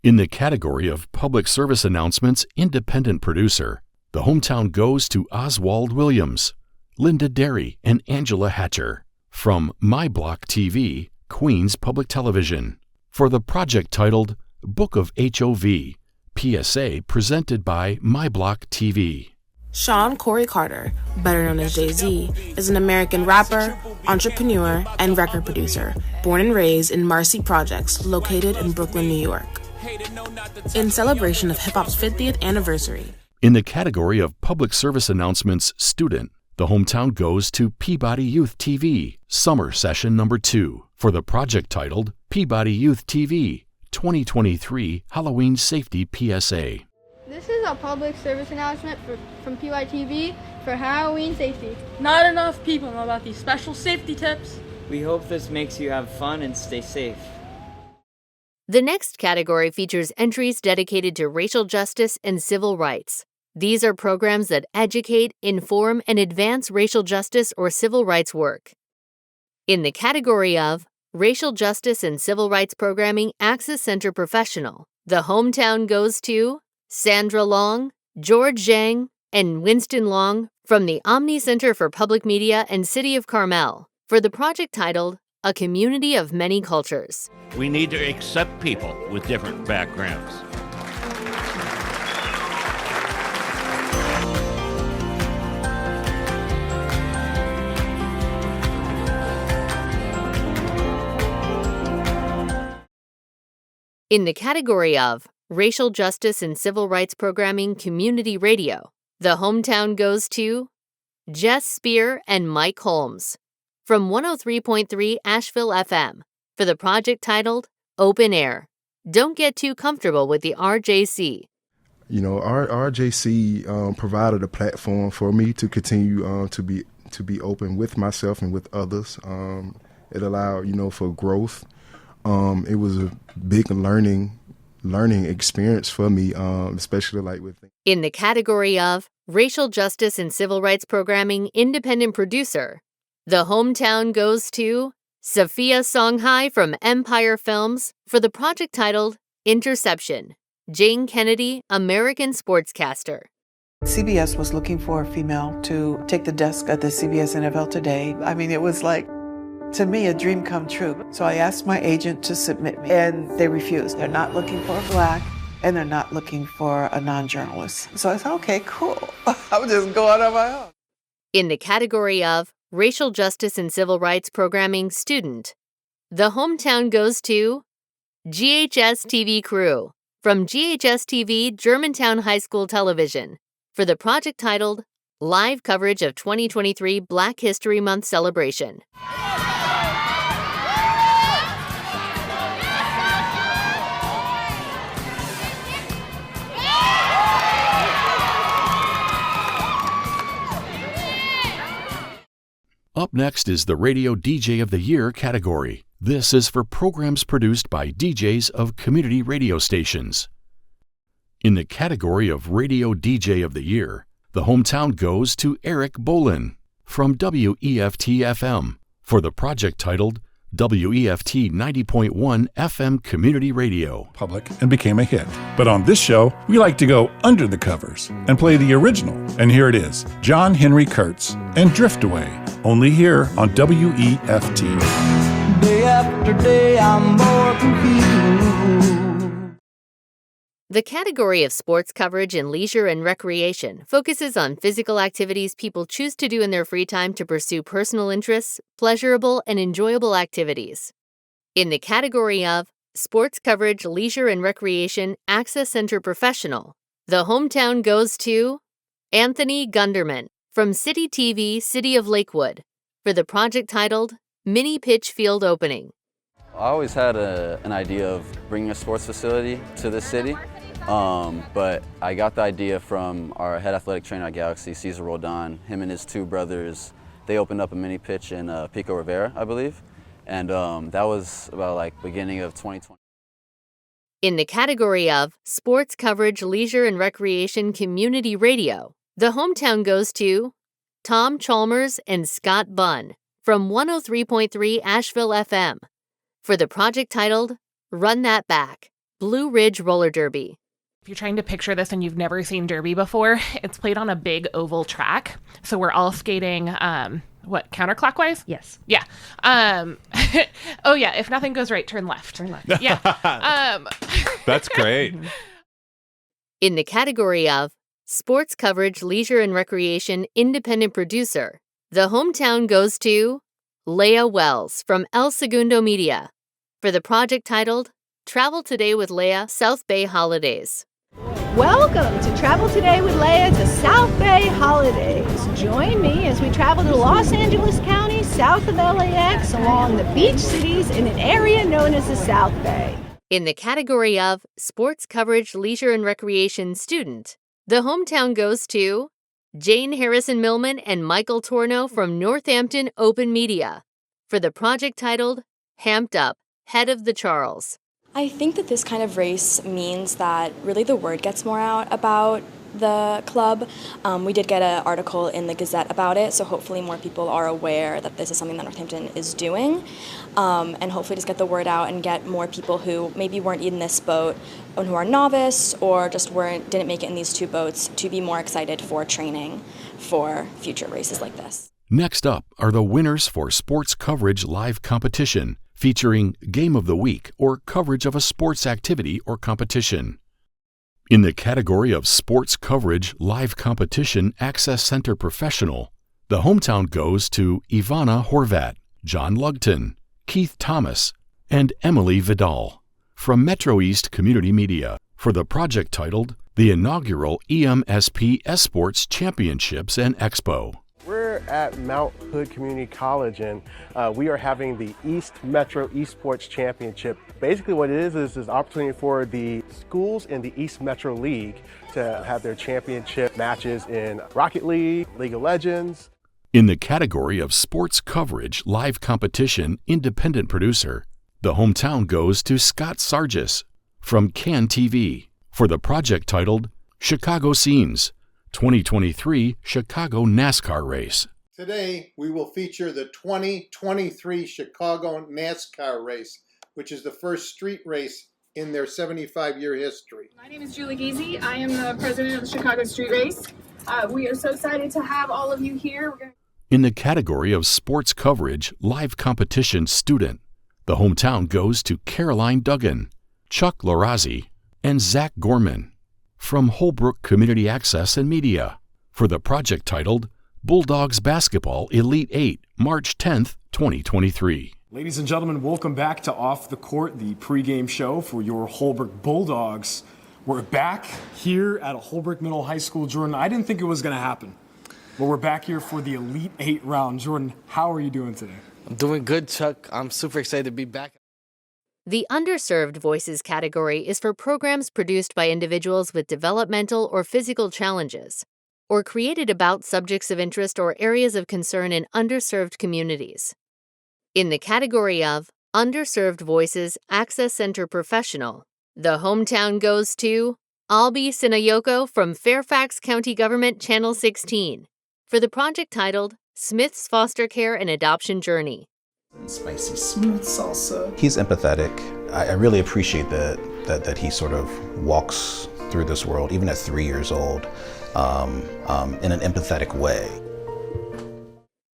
In the category of Public Service Announcements Independent Producer, the hometown goes to Oswald Williams, Linda Derry, and Angela Hatcher from MyBlock TV, Queens Public Television, for the project titled Book of HOV, PSA presented by MyBlock TV. Sean Corey Carter, better known as Jay-Z, is an American rapper, entrepreneur, and record producer, born and raised in Marcy Projects, located in Brooklyn, New York. In celebration of hip-hop's 50th anniversary. In the category of Public Service Announcements Student, the hometown goes to Peabody Youth TV, Summer Session Number 2, for the project titled Peabody Youth TV 2023 Halloween Safety PSA. This is a public service announcement from PYTV for Halloween safety. Not enough people know about these special safety tips. We hope this makes you have fun and stay safe. The next category features entries dedicated to racial justice and civil rights. These are programs that educate, inform, and advance racial justice or civil rights work. In the category of Racial Justice and Civil Rights Programming Access Center Professional, the hometown goes to Sandra Long, George Zhang, and Winston Long from the Omni Center for Public Media and City of Carmel for the project titled A Community of Many Cultures. We need to accept people with different backgrounds. In the category of Racial Justice and Civil Rights Programming Community Radio, the hometown goes to Jess Spear and Mike Holmes from 103.3 Asheville FM for the project titled Open Air. Don't get too comfortable with the RJC. You know, our RJC provided a platform for me to continue to be open with myself and with others. It allowed, you know, for growth. It was a big learning experience for me, especially like with. In the category of Racial Justice and Civil Rights Programming Independent Producer, the hometown goes to Sophia Songhai from Empire Films for the project titled Interception. Jane Kennedy, American Sportscaster. CBS was looking for a female to take the desk at the CBS NFL Today. I mean, it was like, to me, a dream come true. So I asked my agent to submit me, and they refused. They're not looking for a black, and they're not looking for a non-journalist. So I said, okay, cool. I'm just going on my own. In the category of Racial Justice and Civil Rights Programming Student, the hometown goes to GHS TV Crew from GHS TV Germantown High School Television for the project titled Live Coverage of 2023 Black History Month Celebration. Up next is the Radio DJ of the Year category. This is for programs produced by DJs of community radio stations. In the category of Radio DJ of the Year, the hometown goes to Eric Bolin from WEFT-FM for the project titled WEFT 90.1 FM Community Radio. Public and became a hit. But on this show, we like to go under the covers and play the original. And here it is, John Henry Kurtz and Drift Away, only here on WEFT. Day after day, I'm more confused. The category of sports coverage in leisure and recreation focuses on physical activities people choose to do in their free time to pursue personal interests, pleasurable and enjoyable activities. In the category of sports coverage, leisure and recreation access center professional, the hometown goes to Anthony Gunderman from City TV, City of Lakewood for the project titled Mini Pitch Field Opening. I always had an idea of bringing a sports facility to the city. But I got the idea from our head athletic trainer at Galaxy, Cesar Roldan. Him and his two brothers, they opened up a mini pitch in Pico Rivera, I believe. And that was about beginning of 2020. In the category of sports coverage, leisure and recreation community radio, the hometown goes to Tom Chalmers and Scott Bunn from 103.3 Asheville FM for the project titled Run That Back, Blue Ridge Roller Derby. If you're trying to picture this and you've never seen derby before, it's played on a big oval track. So we're all skating What, counterclockwise? Yes. Yeah. Oh, yeah. If nothing goes right, turn left. Turn left. Yeah. That's great. In the category of Sports Coverage, Leisure and Recreation Independent Producer, the hometown goes to Leah Wells from El Segundo Media for the project titled Travel Today with Leah South Bay Holidays. Welcome to Travel Today with Leah to South Bay Holidays. Join me as we travel to Los Angeles County, south of LAX, along the beach cities in an area known as the South Bay. In the category of Sports Coverage, Leisure and Recreation Student, the hometown goes to Jane Harrison Millman and Michael Torno from Northampton Open Media for the project titled Hamped Up, Head of the Charles. I think that this kind of race means that really the word gets more out about the club. We did get an article in the Gazette about it, so hopefully more people are aware that this is something that Northampton is doing, and hopefully just get the word out and get more people who maybe weren't in this boat and who are novice or just didn't make it in these two boats to be more excited for training for future races like this. Next up are the winners for Sports Coverage Live Competition, featuring Game of the Week or coverage of a sports activity or competition. In the category of Sports Coverage Live Competition Access Center Professional, the hometown goes to Ivana Horvat, John Lugton, Keith Thomas, and Emily Vidal from Metro East Community Media for the project titled The Inaugural EMSP Esports Championships and Expo. We're at Mount Hood Community College, and we are having the East Metro Esports Championship. Basically what it is an opportunity for the schools in the East Metro League to have their championship matches in Rocket League, League of Legends. In the category of Sports Coverage Live Competition Independent Producer, the hometown goes to Scott Sargis from Can TV for the project titled Chicago Scenes, 2023 Chicago NASCAR Race. Today, we will feature the 2023 Chicago NASCAR race, which is the first street race in their 75-year history. My name is Julie Giese. I am the president of the Chicago Street Race. We are so excited to have all of you here. In the category of Sports Coverage Live Competition Student, the hometown goes to Caroline Duggan, Chuck Larazzi, and Zach Gorman from Holbrook Community Access and Media for the project titled Bulldogs Basketball Elite 8, March 10th, 2023. Ladies and gentlemen, welcome back to Off the Court, the pregame show for your Holbrook Bulldogs. We're back here at Holbrook Middle High School. Jordan, I didn't think it was going to happen, but we're back here for the Elite 8 round. Jordan, how are you doing today? I'm doing good, Chuck. I'm super excited to be back. The Underserved Voices category is for programs produced by individuals with developmental or physical challenges, or created about subjects of interest or areas of concern in underserved communities. In the category of Underserved Voices Access Center Professional, the hometown goes to Albi Sinayoko from Fairfax County Government Channel 16 for the project titled Smith's Foster Care and Adoption Journey. Spicy smooth salsa. He's empathetic. I really appreciate that he sort of walks through this world, even at 3 years old, in an empathetic way.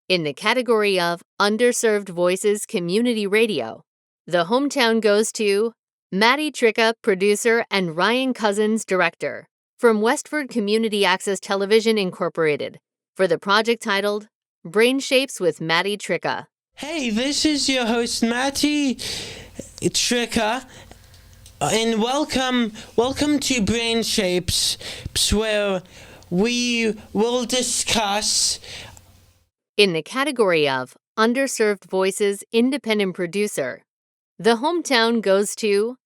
In the category of Underserved Voices Community Radio, the hometown goes to Maddie Tricka, producer, and Ryan Cousins, director, from Westford Community Access Television Incorporated, for the project titled Brain Shapes with Maddie Tricka. Hey, this is your host, Matty Tricka, and welcome to Brain Shapes, where we will discuss. In the category of Underserved Voices Independent Producer, the hometown goes to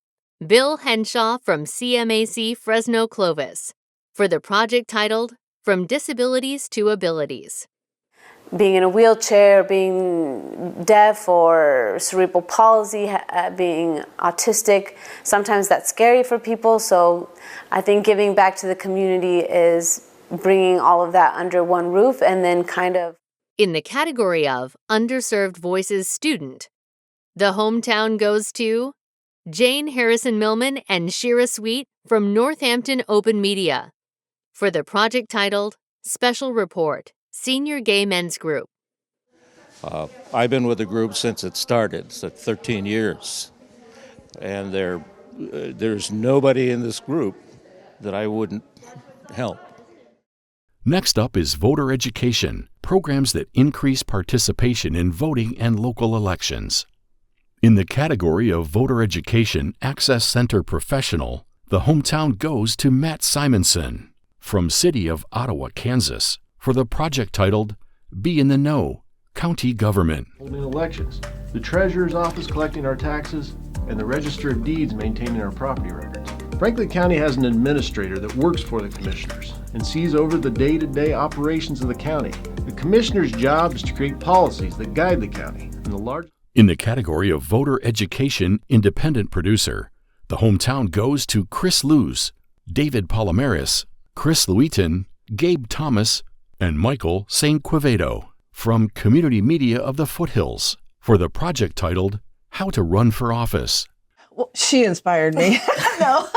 Bill Henshaw from CMAC Fresno Clovis, for the project titled From Disabilities to Abilities. Being in a wheelchair, being deaf or cerebral palsy, being autistic, sometimes that's scary for people. So I think giving back to the community is bringing all of that under one roof and then kind of. In the category of Underserved Voices Student, the hometown goes to Jane Harrison Millman and Shira Sweet from Northampton Open Media for the project titled Special Report, Senior Gay Men's Group. I've been with the group since it started, so 13 years. And there's nobody in this group that I wouldn't help. Next up is voter education, programs that increase participation in voting and local elections. In the category of Voter Education Access Center Professional, the hometown goes to Matt Simonson from City of Ottawa, Kansas, for the project titled Be in the Know, County Government. Holding elections, the Treasurer's Office collecting our taxes, and the Register of Deeds maintaining our property records. Franklin County has an administrator that works for the commissioners and sees over the day-to-day operations of the county. The commissioner's job is to create policies that guide the county. In the category of Voter Education Independent Producer, the hometown goes to Chris Luz, David Palomares, Chris Luiton, Gabe Thomas, and Michael St. Quevedo from Community Media of the Foothills for the project titled How to Run for Office. Well, she inspired me. No.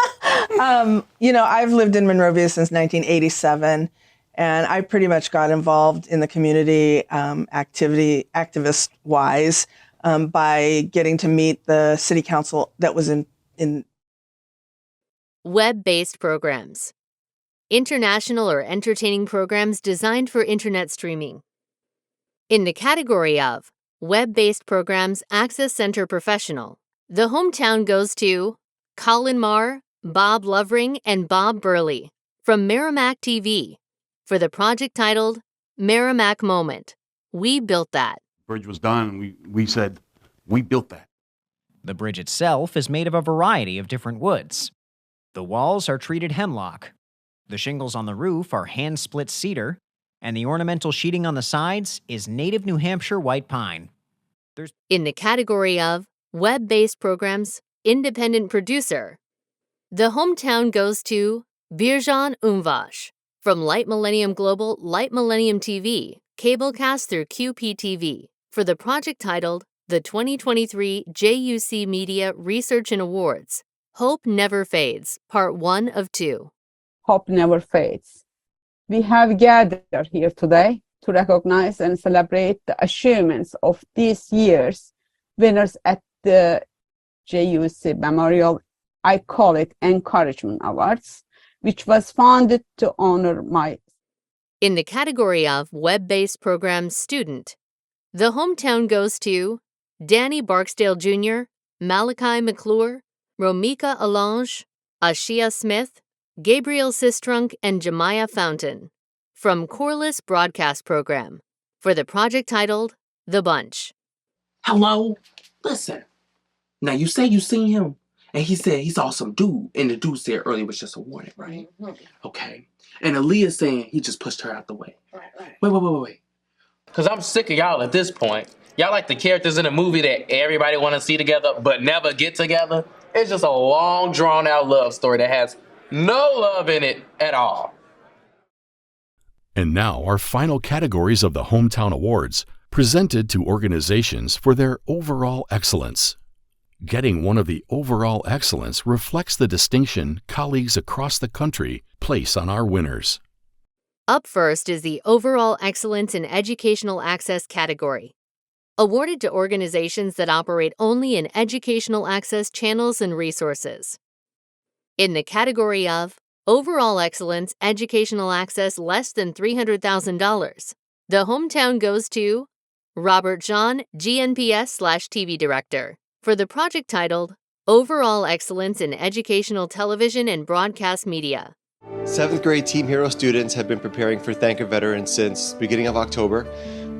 I've lived in Monrovia since 1987, and I pretty much got involved in the community activist-wise by getting to meet the city council that was in Web-based programs. International or entertaining programs designed for internet streaming. In the category of Web-based programs Access Center Professional, the hometown goes to Colin Marr, Bob Lovering, and Bob Burley from Merrimack TV for the project titled Merrimack Moment. We built that. The bridge was done, and we said, we built that. The bridge itself is made of a variety of different woods. The walls are treated hemlock. The shingles on the roof are hand-split cedar, and the ornamental sheeting on the sides is native New Hampshire white pine. In the category of Web-based programs Independent Producer, the hometown goes to Birjan Umvash from Light Millennium Global Light Millennium TV, cablecast through QPTV, for the project titled the 2023 JUC Media Research and Awards, Hope Never Fades, Part 1 of 2. Hope never fades. We have gathered here today to recognize and celebrate the achievements of this year's winners at the JUC Memorial, I call it Encouragement Awards, which was founded to honor my... In the category of Web-based programs Student, the hometown goes to Danny Barksdale Jr., Malachi McClure, Romika Allange, Ashia Smith, Gabriel Sistrunk, and Jemiah Fountain from Corliss Broadcast Program for the project titled The Bunch. Hello? Listen. Now, you say you seen him, and he said he saw some dude, and the dude said earlier was just a warning, right? Okay. And Aaliyah's saying he just pushed her out the way. Wait. Because I'm sick of y'all at this point. Y'all like the characters in a movie that everybody want to see together but never get together. It's just a long, drawn-out love story that has no love in it at all. And now our final categories of the Hometown Awards, presented to organizations for their overall excellence. Getting one of the overall excellence reflects the distinction colleagues across the country place on our winners. Up first is the Overall Excellence in Educational Access category, awarded to organizations that operate only in educational access channels and resources. In the category of Overall Excellence Educational Access less than $300,000, the hometown goes to Robert John, GNPS/TV Director, for the project titled Overall Excellence in Educational Television and Broadcast Media. 7th grade Team Hero students have been preparing for Thank a Veteran since the beginning of October.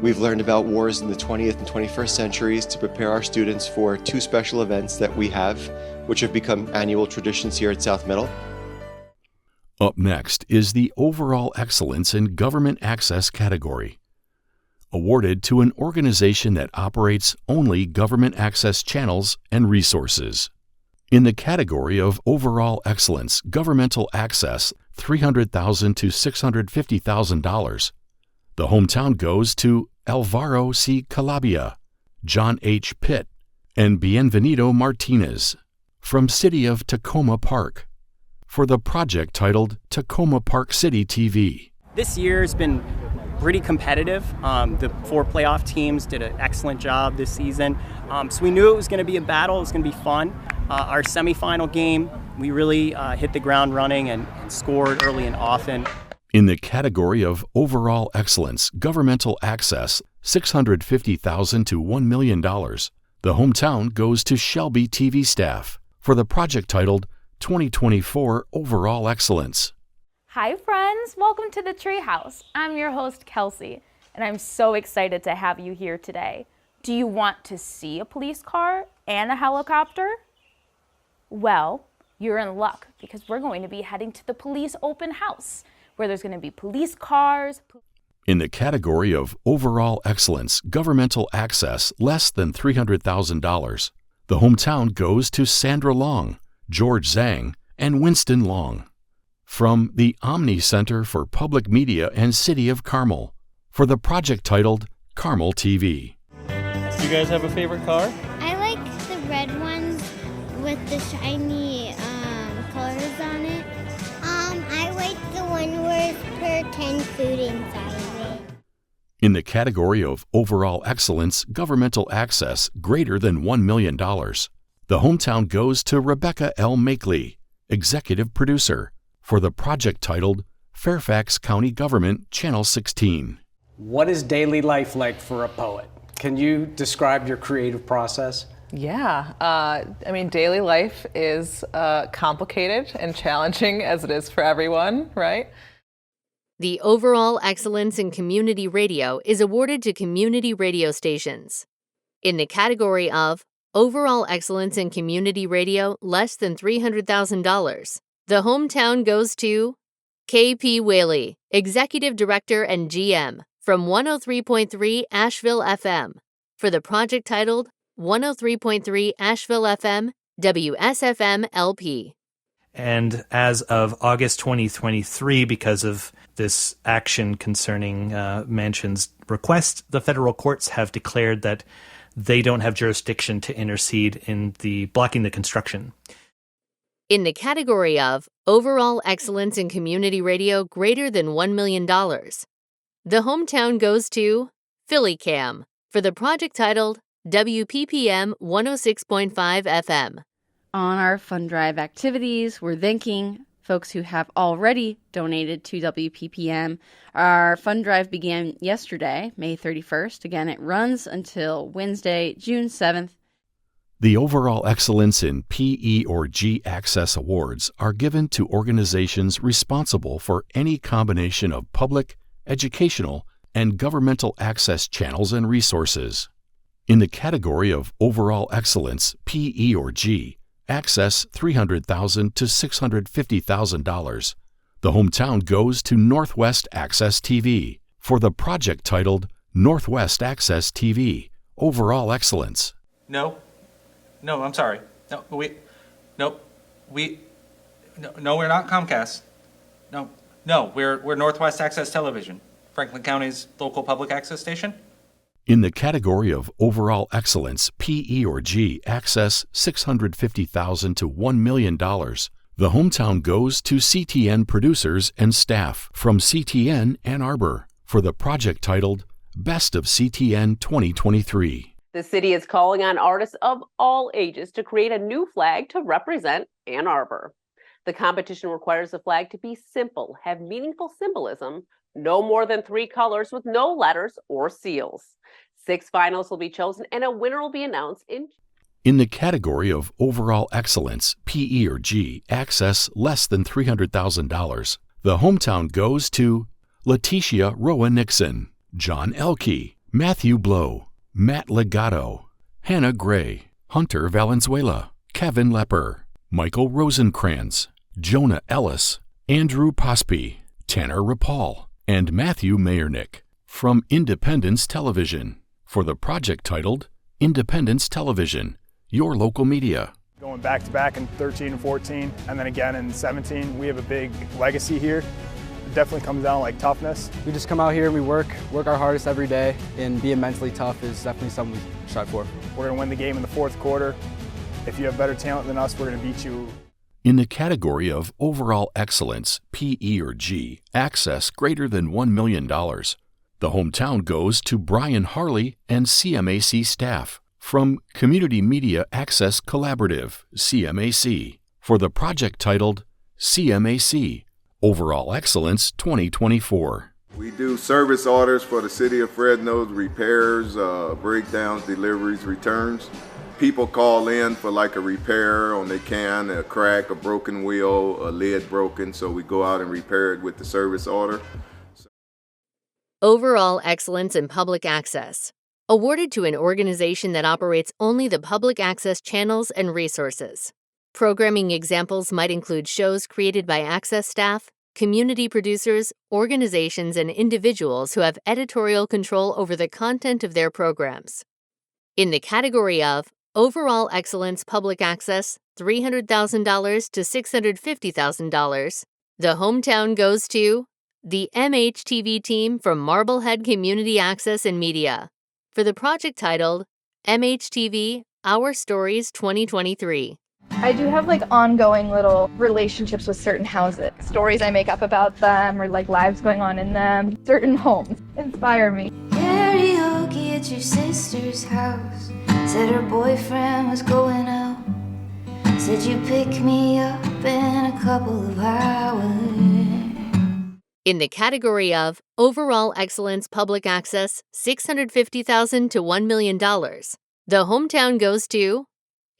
We've learned about wars in the 20th and 21st centuries to prepare our students for 2 special events that we have, which have become annual traditions here at South Middle. Up next is the Overall Excellence in Government Access category, awarded to an organization that operates only government access channels and resources. In the category of Overall Excellence Governmental Access, $300,000 to $650,000, the hometown goes to Alvaro C. Calabia, John H. Pitt, and Bienvenido Martinez from City of Tacoma Park for the project titled Tacoma Park City TV. This year has been pretty competitive. The 4 playoff teams did an excellent job this season. So we knew it was going to be a battle. It was going to be fun. Our semifinal game, we really hit the ground running and scored early and often. In the category of Overall Excellence, Governmental Access, $650,000 to $1 million, the hometown goes to Shelby TV staff for the project titled 2024 Overall Excellence. Hi friends, welcome to the Treehouse. I'm your host Kelsey, and I'm so excited to have you here today. Do you want to see a police car and a helicopter? Well, you're in luck because we're going to be heading to the police open house, where there's going to be police cars. In the category of Overall Excellence, Governmental Access, less than $300,000, the hometown goes to Sandra Long, George Zhang, and Winston Long. From the Omni Center for Public Media and City of Carmel, for the project titled Carmel TV. Do you guys have a favorite car? I like the red ones with the shiny colors on it. I like the one where it's pretend food inside of it. In the category of Overall Excellence, Governmental Access, greater than $1 million, the hometown goes to Rebecca L. Makeley, Executive Producer, for the project titled Fairfax County Government, Channel 16. What is daily life like for a poet? Can you describe your creative process? Yeah, I mean, daily life is complicated and challenging as it is for everyone, right? The Overall Excellence in Community Radio is awarded to community radio stations. In the category of Overall Excellence in Community Radio, less than $300,000, the hometown goes to K.P. Whaley, Executive Director and GM, from 103.3 Asheville FM, for the project titled 103.3 Asheville FM, WSFM LP. And as of August 2023, because of this action concerning Manchin's request, the federal courts have declared that they don't have jurisdiction to intercede in the blocking the construction. In the category of Overall Excellence in Community Radio greater than $1 million, the hometown goes to PhillyCam for the project titled WPPM 106.5 FM. On our fund drive activities, we're thanking folks who have already donated to WPPM. Our fund drive began yesterday, May 31st. Again, it runs until Wednesday, June 7th. The Overall Excellence in PE or G Access Awards are given to organizations responsible for any combination of public, educational, and governmental access channels and resources. In the category of Overall Excellence, PE or G, Access $300,000 to $650,000, the hometown goes to Northwest Access TV for the project titled Northwest Access TV, Overall Excellence. No, I'm sorry. No, we're not Comcast. No, we're Northwest Access Television, Franklin County's local public access station. In the category of Overall Excellence, PE or G, Access $650,000 to $1 million, the hometown goes to CTN producers and staff from CTN Ann Arbor for the project titled Best of CTN 2023. The city is calling on artists of all ages to create a new flag to represent Ann Arbor. The competition requires the flag to be simple, have meaningful symbolism, no more than 3 colors with no letters or seals. 6 finals will be chosen and a winner will be announced in the category of Overall Excellence, PE or G, Access less than $300,000, the hometown goes to Leticia Roa Nixon, John Elkey, Matthew Blow, Matt Legato, Hannah Gray, Hunter Valenzuela, Kevin Lepper, Michael Rosenkrantz, Jonah Ellis, Andrew Pospey, Tanner Rapal, and Matthew Mayernick from Independence Television for the project titled Independence Television, Your Local Media. Going back to back in 13 and 14, and then again in 17, we have a big legacy here. It definitely comes down to like toughness. We just come out here and we work our hardest every day, and being mentally tough is definitely something we strive for. We're gonna win the game in the 4th quarter. If you have better talent than us, we're gonna beat you. In the category of Overall Excellence, PE or G, Access greater than $1 million, the The hometown goes to Brian Harley and CMAC staff from Community Media Access Collaborative, CMAC, for the project titled CMAC Overall Excellence 2024. We do service orders for the City of Fresno's repairs, breakdowns, deliveries, returns. People call in for like a repair on their can, a crack, a broken wheel, a lid broken, so we go out and repair it with the service order. Overall Excellence in Public Access, awarded to an organization that operates only the public access channels and resources. Programming examples might include shows created by Access staff, community producers, organizations, and individuals who have editorial control over the content of their programs. In the category of Overall Excellence Public Access, $300,000 to $650,000, the hometown goes to the MHTV team from Marblehead Community Access and Media for the project titled MHTV Our Stories 2023. I do have like ongoing little relationships with certain houses. Stories I make up about them or like lives going on in them. Certain homes inspire me. Karaoke at your sister's house. Said her boyfriend was going out. Said you pick me up in a couple of hours. In the category of Overall Excellence Public Access, $650,000 to $1 million, the hometown goes to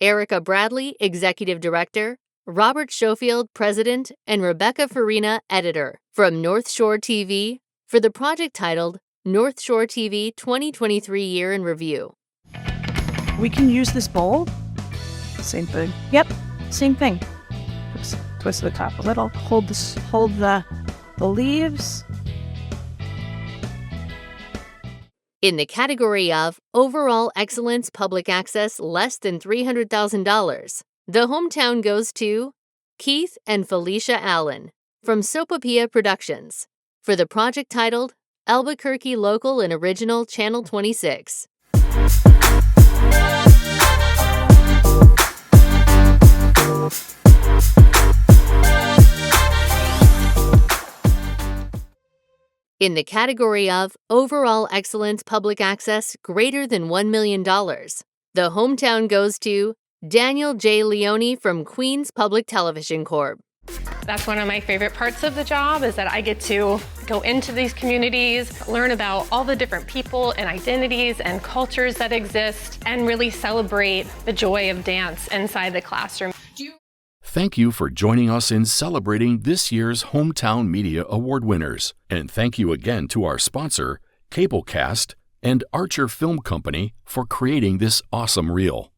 Erica Bradley, Executive Director, Robert Schofield, President, and Rebecca Farina, Editor, from North Shore TV for the project titled North Shore TV 2023 Year in Review. We can use this bowl. Same thing. Yep, same thing. Oops, twist the top a little. Hold the leaves. In the category of Overall Excellence Public Access less than $300,000, the hometown goes to Keith and Felicia Allen from Sopapilla Productions for the project titled Albuquerque Local and Original Channel 26. In the category of Overall Excellence Public Access greater than $1 million, the hometown goes to Daniel J. Leone from Queens Public Television Corp. That's one of my favorite parts of the job is that I get to go into these communities, learn about all the different people and identities and cultures that exist, and really celebrate the joy of dance inside the classroom. Thank you for joining us in celebrating this year's Hometown Media Award winners. And thank you again to our sponsor, Cablecast, and Archer Film Company for creating this awesome reel.